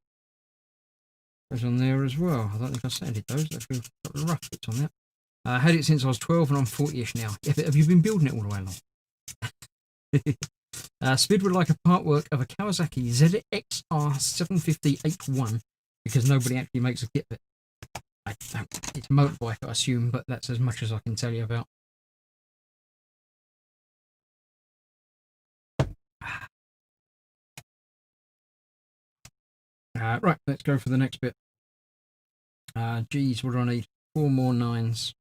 goes on there as well. I don't think I sanded those. That's got the rough bits on that. I had it since I was 12 and I'm 40-ish now. Have you been building it all the way along? Spid would like a part work of a Kawasaki ZXR 750-81 because nobody actually makes a kit of it. It's a motorbike, I assume, but that's as much as I can tell you about. Right, let's go for the next bit. Geez, what do I need? 4 more 9s.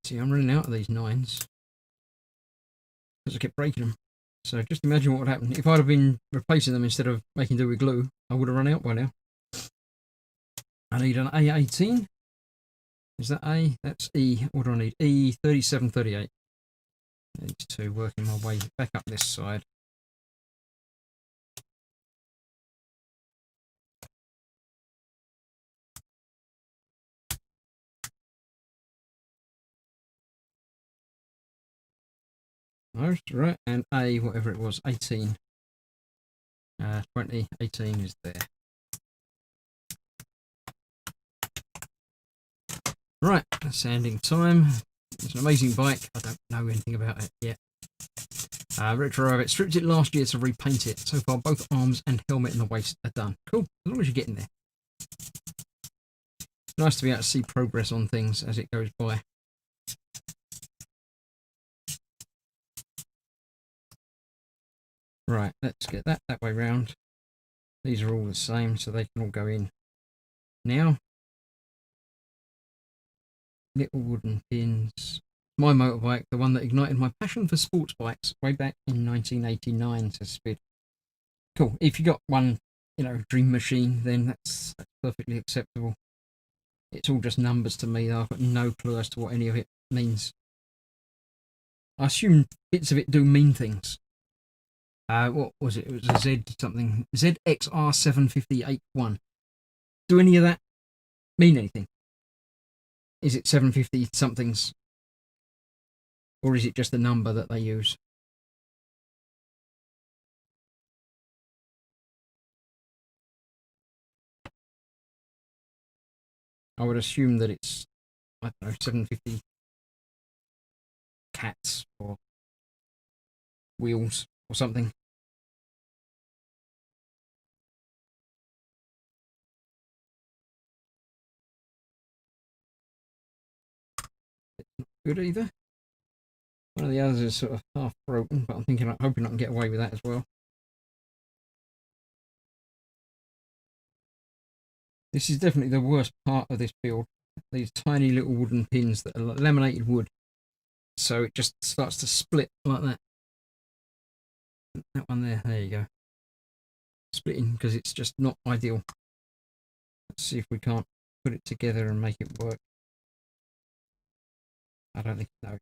See, I'm running out of these 9s because I kept breaking them. So just imagine what would happen if I'd have been replacing them instead of making do with glue. I would have run out by now. I need an A18. Is that A? That's E. What do I need? E3738. Need to working my way back up this side. Most right, and A, whatever it was, 18. 20, 18 is there. Right, sanding time. It's an amazing bike. I don't know anything about it yet. Retro Rabbit stripped it last year to repaint it. So far, both arms and helmet and the waist are done. Cool, as long as you're getting there. It's nice to be able to see progress on things as it goes by. Right, let's get that way round. These are all the same, so they can all go in now. Little wooden pins. My motorbike, the one that ignited my passion for sports bikes way back in 1989, says Spid. Cool. If you got one, dream machine, then that's perfectly acceptable. It's all just numbers to me. I've got no clue as to what any of it means. I assume bits of it do mean things. What was it? It was a Z something. ZXR 750-81. Do any of that mean anything? Is it 750 somethings? Or is it just the number that they use? I would assume that it's, I don't know, 750 cats or wheels or something. It's not good either. One of the others is sort of half broken, but I'm hoping I can get away with that as well. This is definitely the worst part of this build. These tiny little wooden pins that are laminated wood. So it just starts to split like that. That one there you go. Splitting because it's just not ideal. Let's see if we can't put it together and make it work. I don't think, no, it's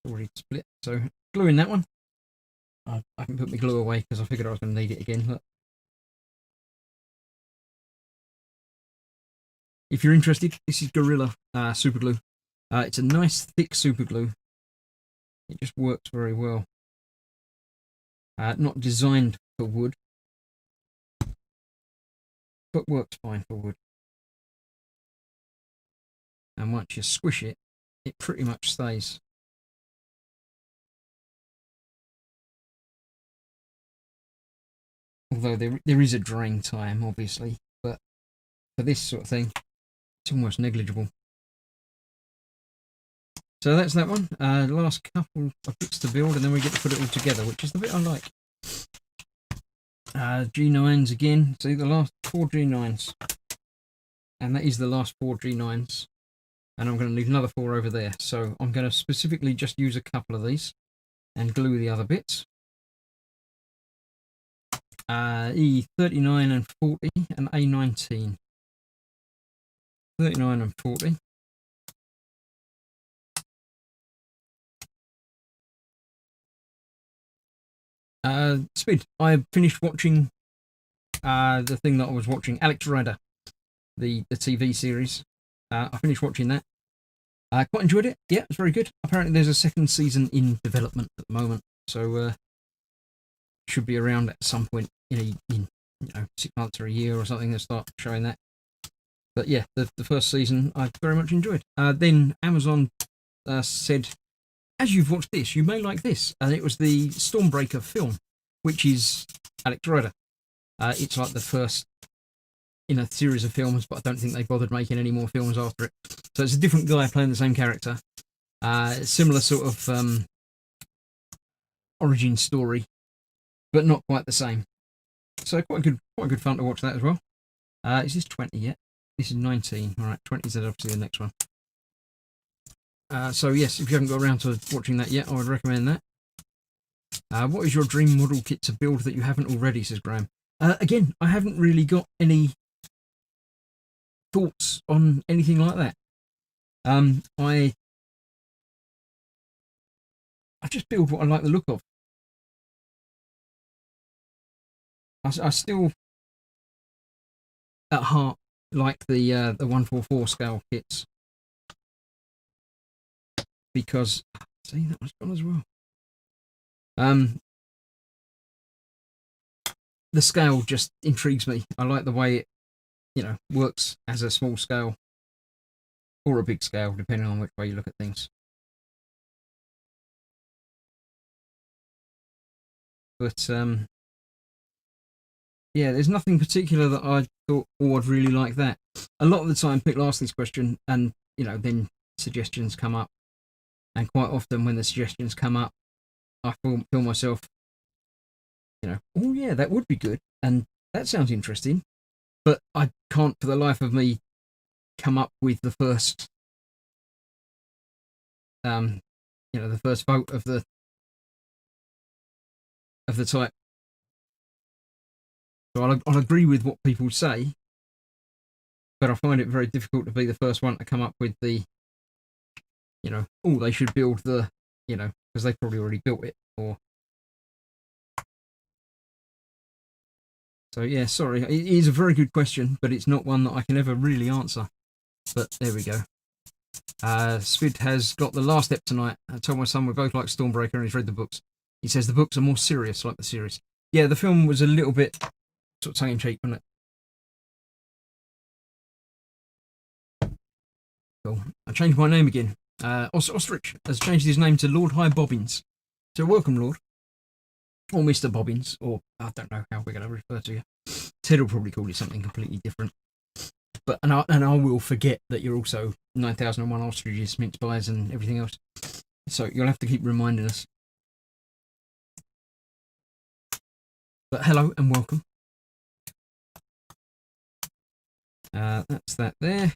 already split. So gluing that one. I can put my glue away because I figured I was going to need it again. Look. If you're interested, this is Gorilla super glue. It's a nice thick super glue. It just works very well. Not designed for wood, but works fine for wood. And once you squish it, it pretty much stays. Although there is a drain time, obviously, but for this sort of thing, it's almost negligible. So that's that one. The last couple of bits to build, and then we get to put it all together, which is the bit I like. G9s again. See, the last 4 G9s. And that is the last 4 G9s. And I'm going to leave another 4 over there. So I'm going to specifically just use a couple of these and glue the other bits. E39 and 40 and A19. 39 and 40. Spid, I finished watching the thing that I was watching, Alex Rider, the TV series. I finished watching that. I quite enjoyed it. Yeah, it's very good. Apparently there's a second season in development at the moment, so should be around at some point in 6 months or a year or something. They'll start showing that. But yeah, the first season I very much enjoyed. Then Amazon said, as you've watched this, you may like this. And it was the Stormbreaker film, which is Alex Rider. It's like the first in a series of films, but I don't think they bothered making any more films after it. So it's a different guy playing the same character. Similar sort of origin story, but not quite the same. So quite good fun to watch that as well. Is this 20 yet? This is 19. All right, 20 is obviously the next one. So yes, if you haven't got around to watching that yet, I would recommend that. What is your dream model kit to build that you haven't already, says Graham. Again, I haven't really got any thoughts on anything like that. I just build what I like the look of. I still, at heart, like the 144 scale kits, because see, that was gone as well. The scale just intrigues me. I like the way it, works as a small scale or a big scale, depending on which way you look at things. But yeah, there's nothing particular that I thought, oh, I'd really like that. A lot of the time, people ask this question, and then suggestions come up, and quite often when the suggestions come up, I feel myself, oh yeah, that would be good, and that sounds interesting, but I can't for the life of me come up with the first, the first vote of the type. So I'll agree with what people say, but I find it very difficult to be the first one to come up with the, oh, they should build the, because they've probably already built it, or. So yeah, sorry, it is a very good question, but it's not one that I can ever really answer. But there we go. Spid has got the last step tonight. I told my son we both like Stormbreaker, and he's read the books. He says the books are more serious, like the series. Yeah, the film was a little bit sort of tongue-in-cheek, wasn't it? Cool. I changed my name again. Ostrich has changed his name to Lord High Bobbins. So welcome, Lord. Or Mr. Bobbins, or I don't know how we're going to refer to you. Ted will probably call you something completely different. But and I will forget that you're also 9001 ostriches, mince pies, and everything else. So you'll have to keep reminding us. But hello and welcome. That's that there.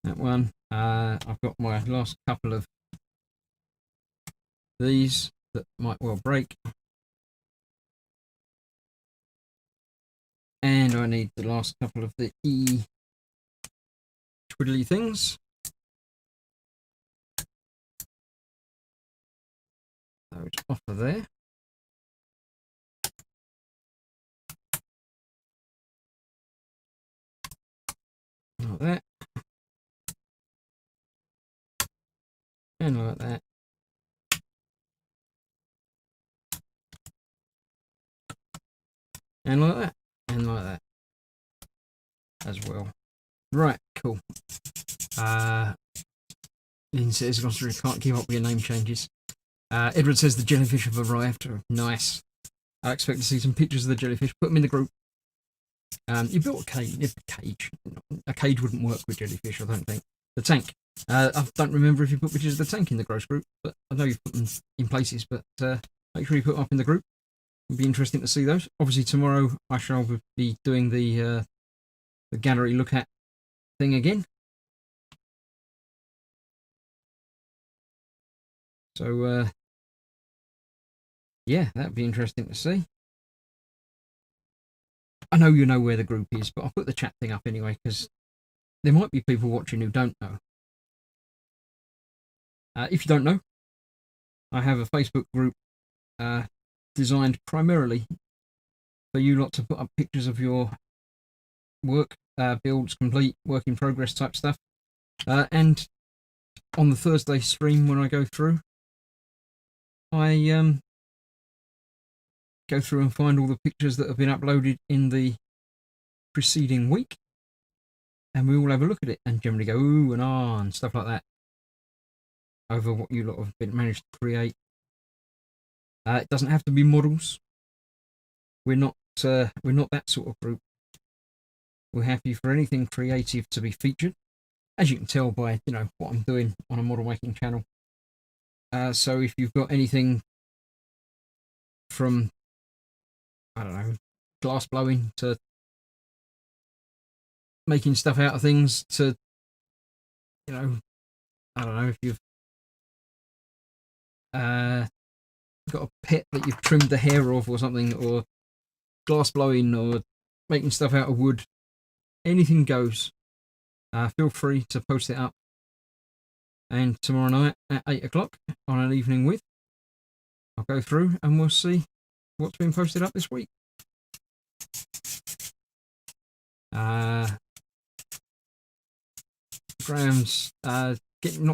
That one. I've got my last couple of these that might well break. And I need the last couple of the E twiddly things. Those off of there. Like that. And like that. And like that. And like that. As well. Right, cool. Lynn says, can't keep up with your name changes. Edward says the jellyfish have arrived. Oh, nice. I expect to see some pictures of the jellyfish. Put them in the group. You built a cage. A cage wouldn't work with jellyfish, I don't think. The tank. I don't remember if you put pictures of the tank in the gross group, but I know you've put them in places. But make sure you put them up in the group. It'll be interesting to see those. Obviously, tomorrow I shall be doing the gallery look at thing again. So yeah, that'd be interesting to see. I know you know where the group is, but I'll put the chat thing up anyway because there might be people watching who don't know. If you don't know, I have a Facebook group designed primarily for you lot to put up pictures of your work, builds complete, work in progress type stuff. And on the Thursday stream when I go through, I go through and find all the pictures that have been uploaded in the preceding week, and we all have a look at it and generally go ooh and ah and stuff like that over what you lot have managed to create. It doesn't have to be models. We're not that sort of group. We're happy for anything creative to be featured, as you can tell by what I'm doing on a model making channel. So if you've got anything from I don't know, glass blowing to making stuff out of things to I don't know if you've got a pet that you've trimmed the hair of or something, or glass blowing or making stuff out of wood, anything goes. Feel free to post it up, and tomorrow night at 8 o'clock on an evening with, I'll go through and we'll see what's been posted up this week. Graham's not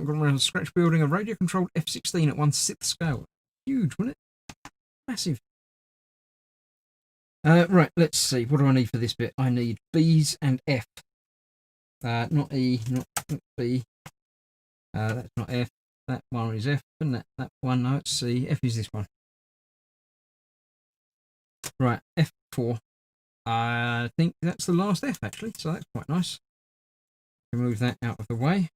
going around scratch building a radio controlled F-16 at 1/6 scale. Huge, wasn't it? Massive. Right, let's see. What do I need for this bit? I need B's and F. Not E, not B. That's not F. That one is F, isn't it? That one, no, it's C. F is this one. Right, F4. I think that's the last F, actually, so that's quite nice. Remove that out of the way.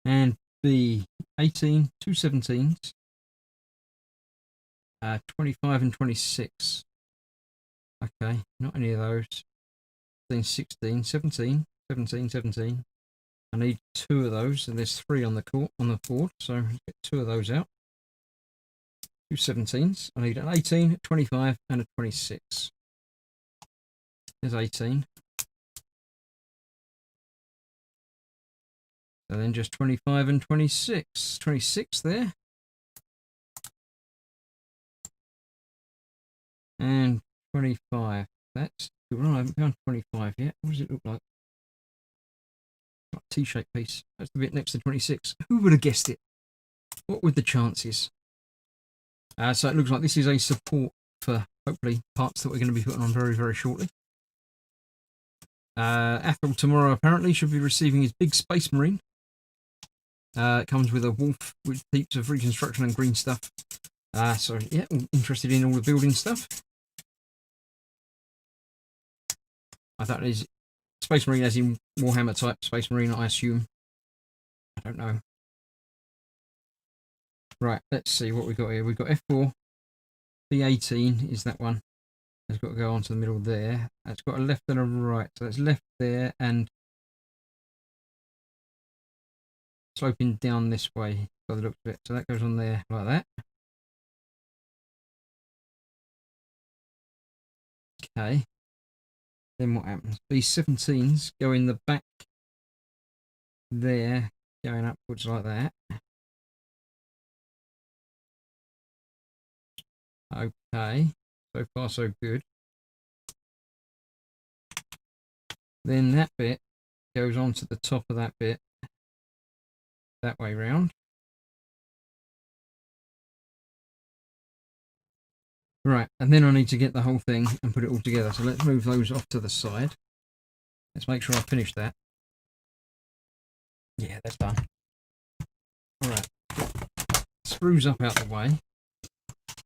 And B, 18, 2 17s, 25 and 26. Okay, not any of those. 16, 17, 17, 17. I need 2 of those, and there's 3 on the board, so get 2 of those out. 2 17s. I need an 18, 25, and a 26. There's 18. And then just 25 and 26. 26 there. And 25. That's good. I haven't found 25 yet. What does it look like? Like a T-shaped piece. That's the bit next to 26. Who would have guessed it? What were the chances? So it looks like this is a support for hopefully parts that we're going to be putting on very, very shortly. Athel tomorrow apparently should be receiving his big Space Marine. It comes with a wolf with heaps of reconstruction and green stuff. So yeah, interested in all the building stuff. I thought it is Space Marine as in Warhammer type Space Marine, I assume. I don't know. Right, let's see what we got here. We've got F4. B18 is that one. It's got to go onto the middle there. It's got a left and a right. So it's left there and sloping down this way by the looks of it. So that goes on there like that. Okay. Then what happens? These 17s go in the back there, going upwards like that. Okay. So far so good. Then that bit goes on to the top of that bit. That way round. Right, and then I need to get the whole thing and put it all together. So let's move those off to the side. Let's make sure I finish that. Yeah, that's done. Alright. Screws up out the way.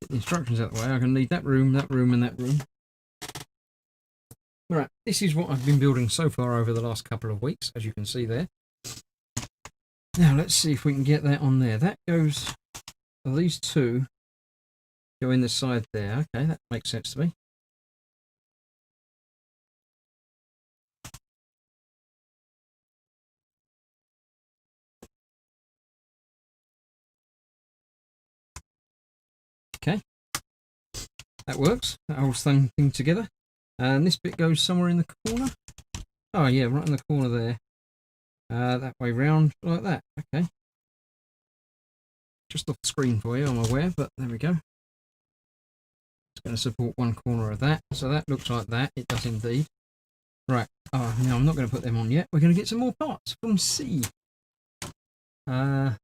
Get the instructions out the way. I'm going to need that room, and that room. Right, this is what I've been building so far over the last couple of weeks, as you can see there. Now let's see if we can get that on there. That goes, well, these two go in the side there. Okay, that makes sense to me. Okay, that works. That holds thing together. And this bit goes somewhere in the corner. Oh yeah, right in the corner there. That way round, like that. Okay. Just off the screen for you, I'm aware, but there we go. It's going to support one corner of that. So that looks like that. It does indeed. Right. Oh, no, I'm not going to put them on yet. We're going to get some more parts from C. Not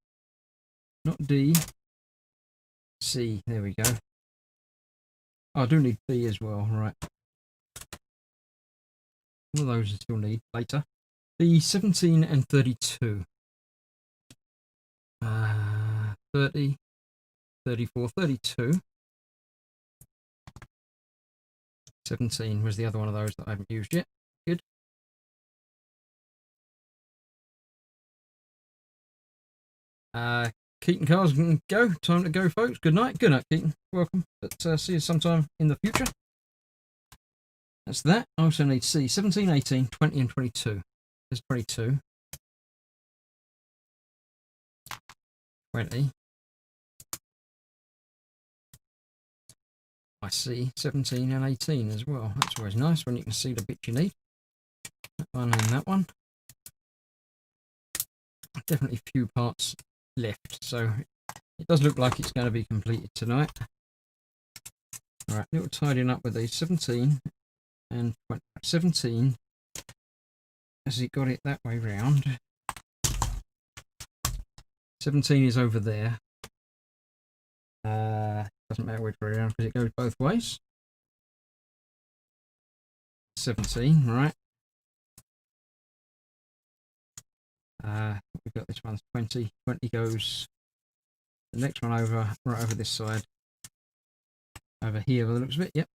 D. C. There we go. Oh, I do need B as well. Right. All of those I still need later. The 17 and 32. 30, 34, 32. 17 was the other one of those that I haven't used yet. Good. Keaton cars can go. Time to go, folks. Good night. Good night, Keaton. Welcome. But see you sometime in the future. That's that. I also need C. 17, 18, 20, and 22. There's 22. 20. I see 17 and 18 as well. That's always nice when you can see the bit you need. That one and that one. Definitely few parts left, so it does look like it's going to be completed tonight. Alright, little tidying up with these 17 and 20. 17, has he got it that way round? 17 is over there. Doesn't matter which way around because it goes both ways. 17, right. We've got this one's 20. 20 goes the next one over, right over this side. Over here by the looks of it, yep.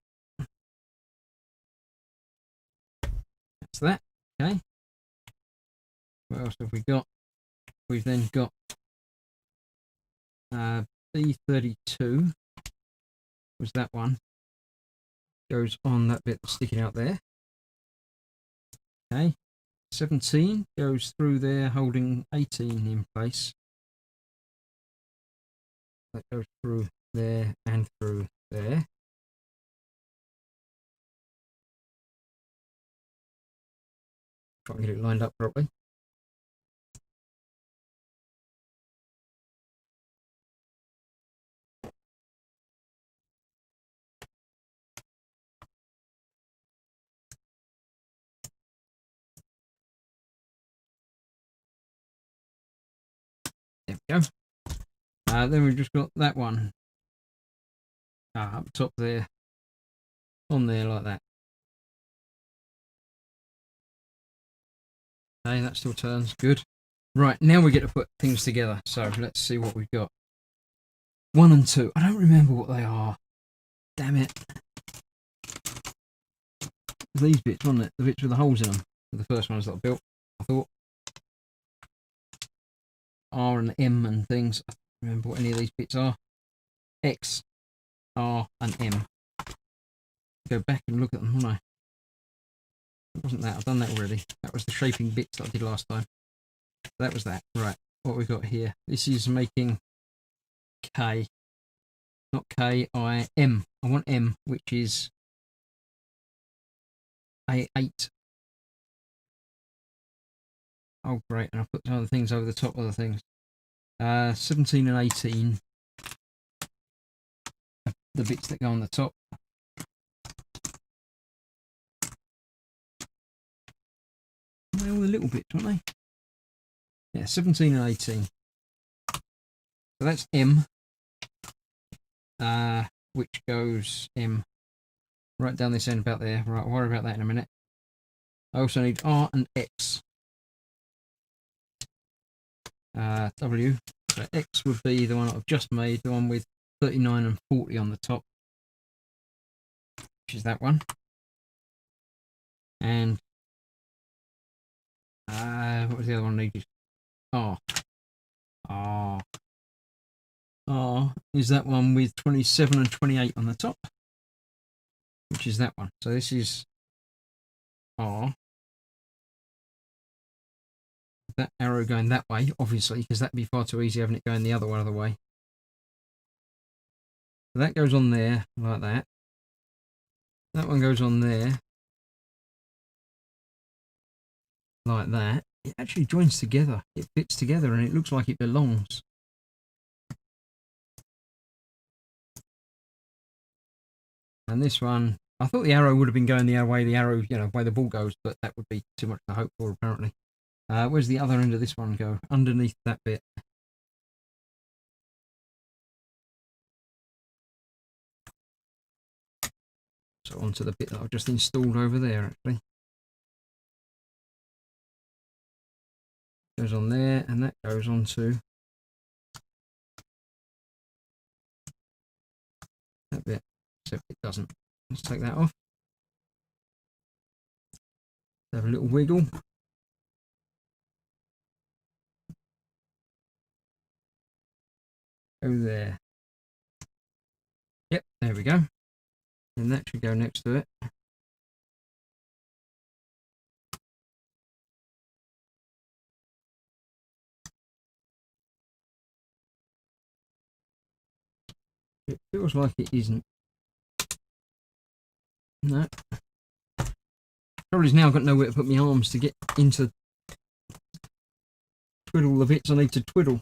That's that. Okay. What else have we got? We've then got B32 was that one. Goes on that bit that's sticking out there. Okay. 17 goes through there holding 18 in place. That goes through there and through there. Try and get it lined up properly. There we go. Then we've just got that one up top there, on there like that. Okay, that still turns good. Right, now we get to put things together. So let's see what we've got. 1 and 2. I don't remember what they are. Damn it. These bits, wasn't it? The bits with the holes in them. The first ones that I built, I thought. R and M and things. I don't remember what any of these bits are. X, R and M. Go back and look at them, wouldn't I? It wasn't that. I've done that already. That was the shaping bits that I did last time. That was that. Right. What we got here? This is making K. Not K, I, M. I want M, which is A8. Oh, great. And I put some other things over the top of the things. 17 and 18. The bits that go on the top. They're all the little bits, aren't they? Yeah, 17 and 18. So that's M. Which goes M right down this end about there. Right, I'll worry about that in a minute. I also need R and X. W. So X would be the one I've just made, the one with 39 and 40 on the top, which is that one. And what was the other one needed? R. R is that one with 27 and 28 on the top, which is that one. So this is R. That arrow going that way, obviously, because that'd be far too easy having it going the other way. So that goes on there like that. That one goes on there like that. It actually joins together. It fits together and it looks like it belongs. And this one, I thought the arrow would have been going the way the arrow, way the ball goes, but that would be too much to hope for, apparently. Where's the other end of this one go? Underneath that bit. So onto the bit that I've just installed over there, actually. Goes on there, and that goes onto that bit. So it doesn't. Let's take that off. Have a little wiggle. Go there. Yep, there we go. And that should go next to it. It feels like it isn't. No. Probably now I've got nowhere to put my arms to get into twiddle the bits I need to twiddle.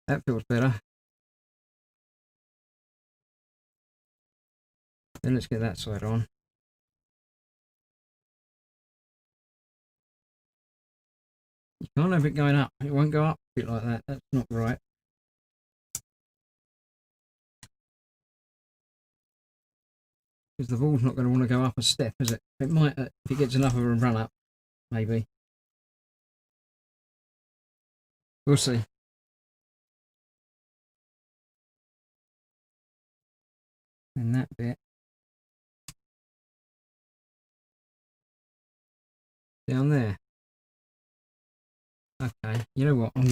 That feels better. Then let's get that side on. You can't have it going up. It won't go up a bit like that. That's not right. Because the ball's not going to want to go up a step, is it? It might, if it gets enough of a run up, maybe. We'll see. And that bit down there. Okay, you know what? I'm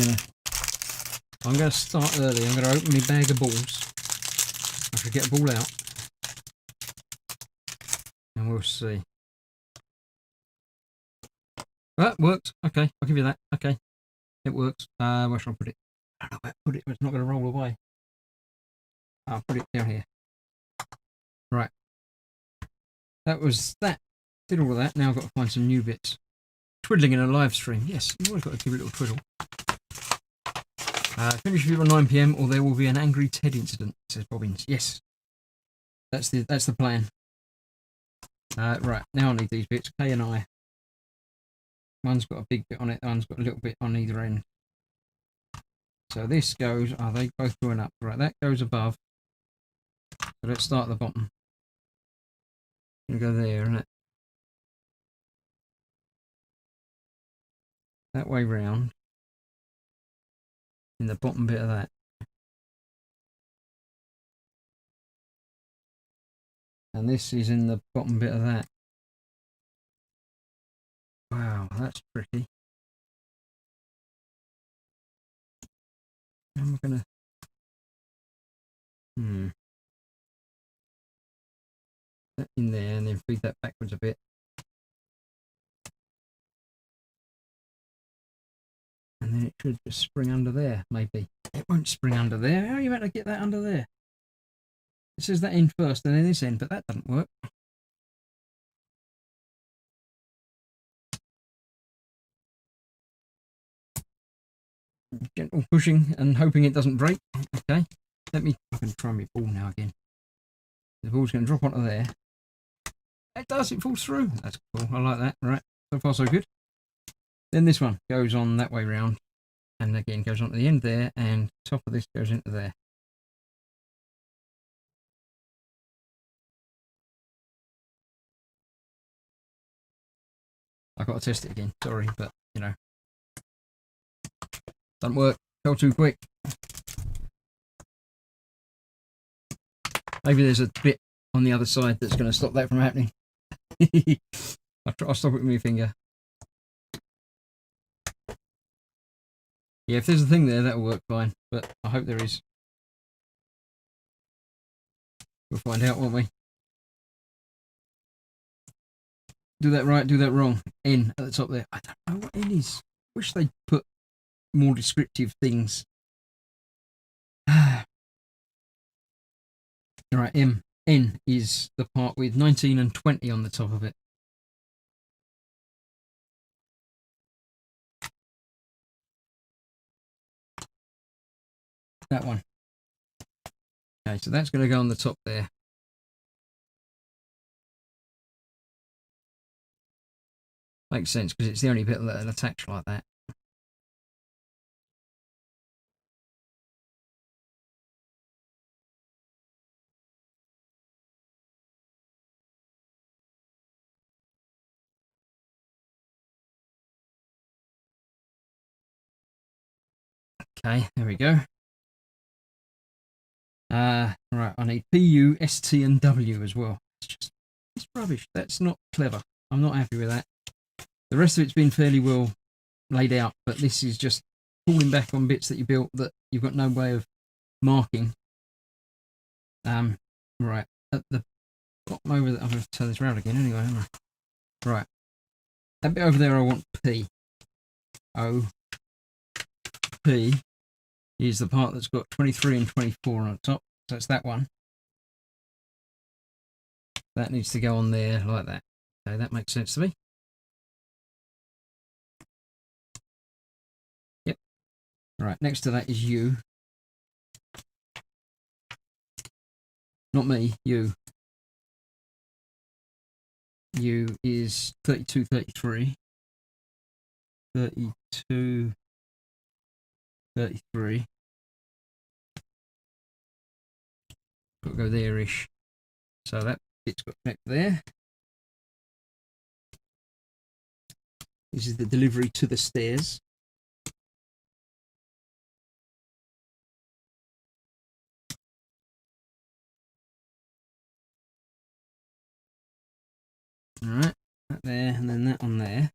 gonna start early. I'm gonna open my bag of balls. I should get a ball out, and we'll see. That works. Okay, I'll give you that. Okay, it works. Where should I put it? I don't know where to put it. It's not gonna roll away. I'll put it down here. Right. That was that. Did all of that. Now I've got to find some new bits. Twiddling in a live stream. Yes, you've always got to give it a little twiddle. Finish with you at 9 PM or there will be an angry Ted incident, says Bobbins. Yes. That's the plan. Right, now I need these bits. K and I. One's got a big bit on it, one's got a little bit on either end. So this goes, they both going up. Right, that goes above. So let's start at the bottom. Gonna go there, isn't it? That way round. In the bottom bit of that. And this is in the bottom bit of that. Wow, that's pretty. I'm gonna that in there and then feed that backwards a bit. And then it should just spring under there, maybe. It won't spring under there. How are you meant to get that under there? It says that end first and then this end, but that doesn't work. Gentle pushing and hoping it doesn't break. Okay. I can try my ball now again. The ball's going to drop onto there. It does, it falls through. That's cool. I like that. Right. So far, so good. Then this one goes on that way round. And again, goes on to the end there. And top of this goes into there. I've got to test it again. Sorry, but, doesn't work. fell too quick. Maybe there's a bit on the other side that's going to stop that from happening. I'll stop it with my finger. Yeah, if there's a thing there, that'll work fine, but I hope there is. We'll find out, won't we? Do that right, do that wrong. N at the top there. I don't know what N is. Wish they'd put more descriptive things. Alright, M. N is the part with 19 and 20 on the top of it. That one. Okay, so that's going to go on the top there. Makes sense because it's the only bit that'll attach like that. Okay, there we go. Right, I need P, U, S, T, and W as well. It's rubbish. That's not clever. I'm not happy with that. The rest of it's been fairly well laid out, but this is just pulling back on bits that you built that you've got no way of marking. Right, at the bottom over there, I'm going to turn this round again anyway, aren't I? Right, that bit over there I want P. O, P is the part that's got 23 and 24 on the top, so it's that one. That needs to go on there like that. Okay, that makes sense to me. Yep. Right, next to that is U. Not me, U. U is 32, 33. 32, 33. Got to go there-ish. So that bit's got to connect there. This is the delivery to the stairs. Alright, that there, and then that on there.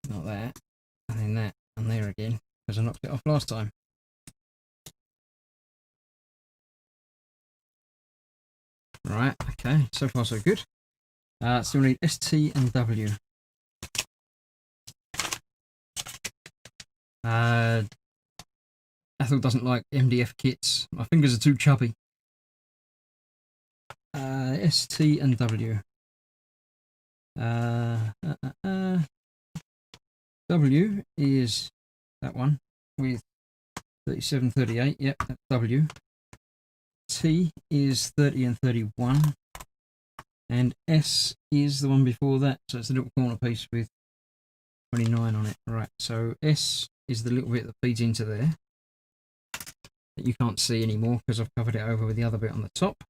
Not that, and then that on there again, because I knocked it off last time. Right, okay, so far so good. So we need S, T, and W. Ethel doesn't like MDF kits. My fingers are too chubby. S, T, and W. W is that one with 37, 38. Yep, that's W. T is 30 and 31. And S is the one before that. So it's a little corner piece with 29 on it. Right, so S is the little bit that feeds into there that you can't see anymore because I've covered it over with the other bit on the top.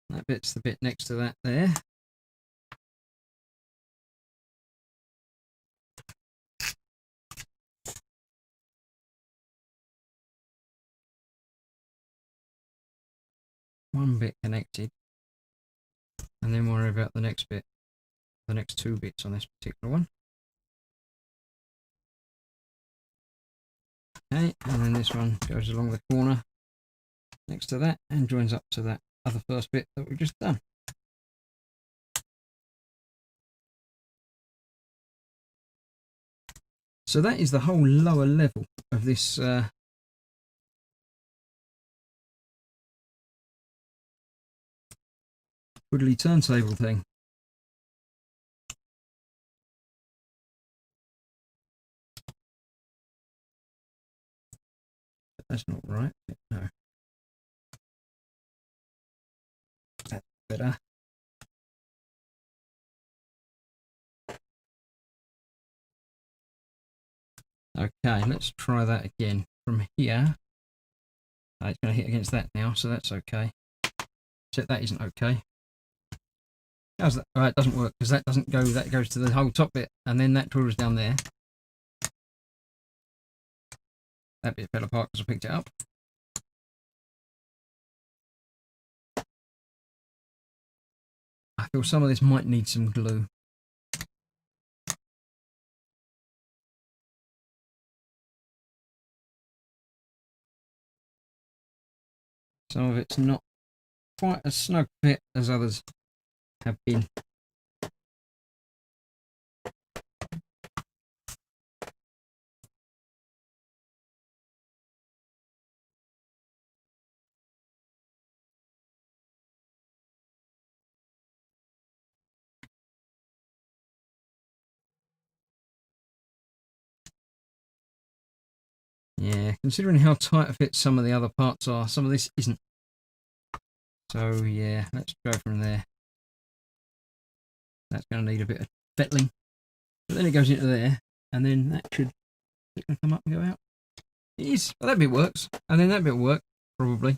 That bit's the bit next to that there. One bit connected, and then worry about the next bit, the next two bits on this particular one. Okay, and then this one goes along the corner next to that and joins up to that other first bit that we've just done. So that is the whole lower level of this wiggly turntable thing. That's not right. No. That's better. Okay, let's try that again. From here, It's going to hit against that now, so that's okay. Except that isn't okay. How's that? It doesn't work because that doesn't go. That goes to the whole top bit, and then that drills down there. That bit fell apart because I picked it up. I feel some of this might need some glue. Some of it's not quite as snug fit as others have been. Yeah, considering how tight a fit some of the other parts are, some of this isn't. So yeah, let's go from there. That's going to need a bit of fettling. But then it goes into there, and then that should come up and go out. It is. Well, that bit works. And then that bit will work, probably.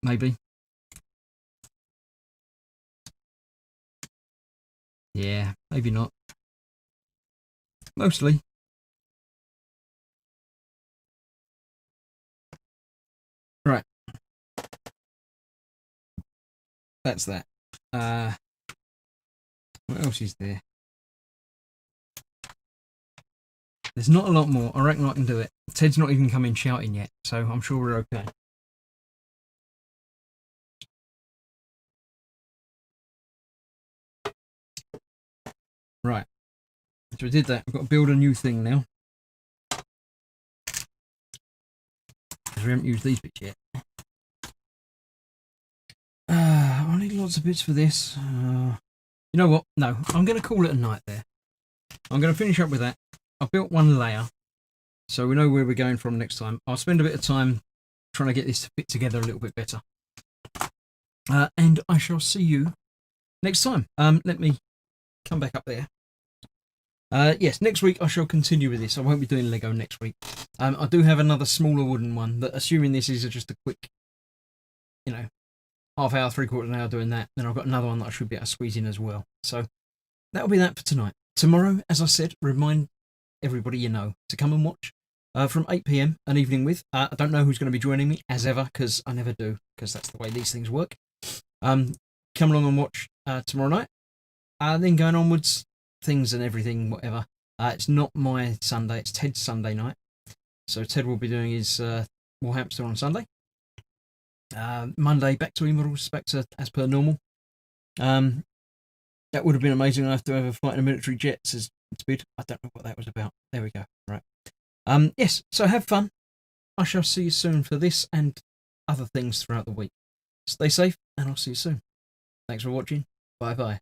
Maybe. Yeah, maybe not. Mostly. Right. That's that. What else is there? There's not a lot more. I reckon I can do it. Ted's not even come in shouting yet, so I'm sure we're okay. Right. So we did that. We've got to build a new thing now. Because we haven't used these bits yet. I need lots of bits for this. You know what? No, I'm going to call it a night there. I'm going to finish up with that. I built one layer, so we know where we're going from next time. I'll spend a bit of time trying to get this to fit together a little bit better. And I shall see you next time. Let me come back up there. Yes, next week I shall continue with this. I won't be doing Lego next week. I do have another smaller wooden one that, assuming this is just a quick, half hour, 3/4 an hour doing that, then I've got another one that I should be able to squeeze in as well. So that'll be that for tonight. Tomorrow, as I said, remind everybody you know to come and watch from 8 p.m. an evening with. I don't know who's going to be joining me, as ever, because I never do, because that's the way these things work. Come along and watch tomorrow night. Then going onwards, things and everything, whatever. It's not my Sunday, it's Ted's Sunday night. So Ted will be doing his Warhamster on Sunday. Monday, back to Immortals, back to as per normal. That would have been amazing. I have to have a fight in a military jet, says Speed. I don't know what that was about. There we go. Right. Yes, so have fun. I shall see you soon for this and other things throughout the week. Stay safe, and I'll see you soon. Thanks for watching. Bye-bye.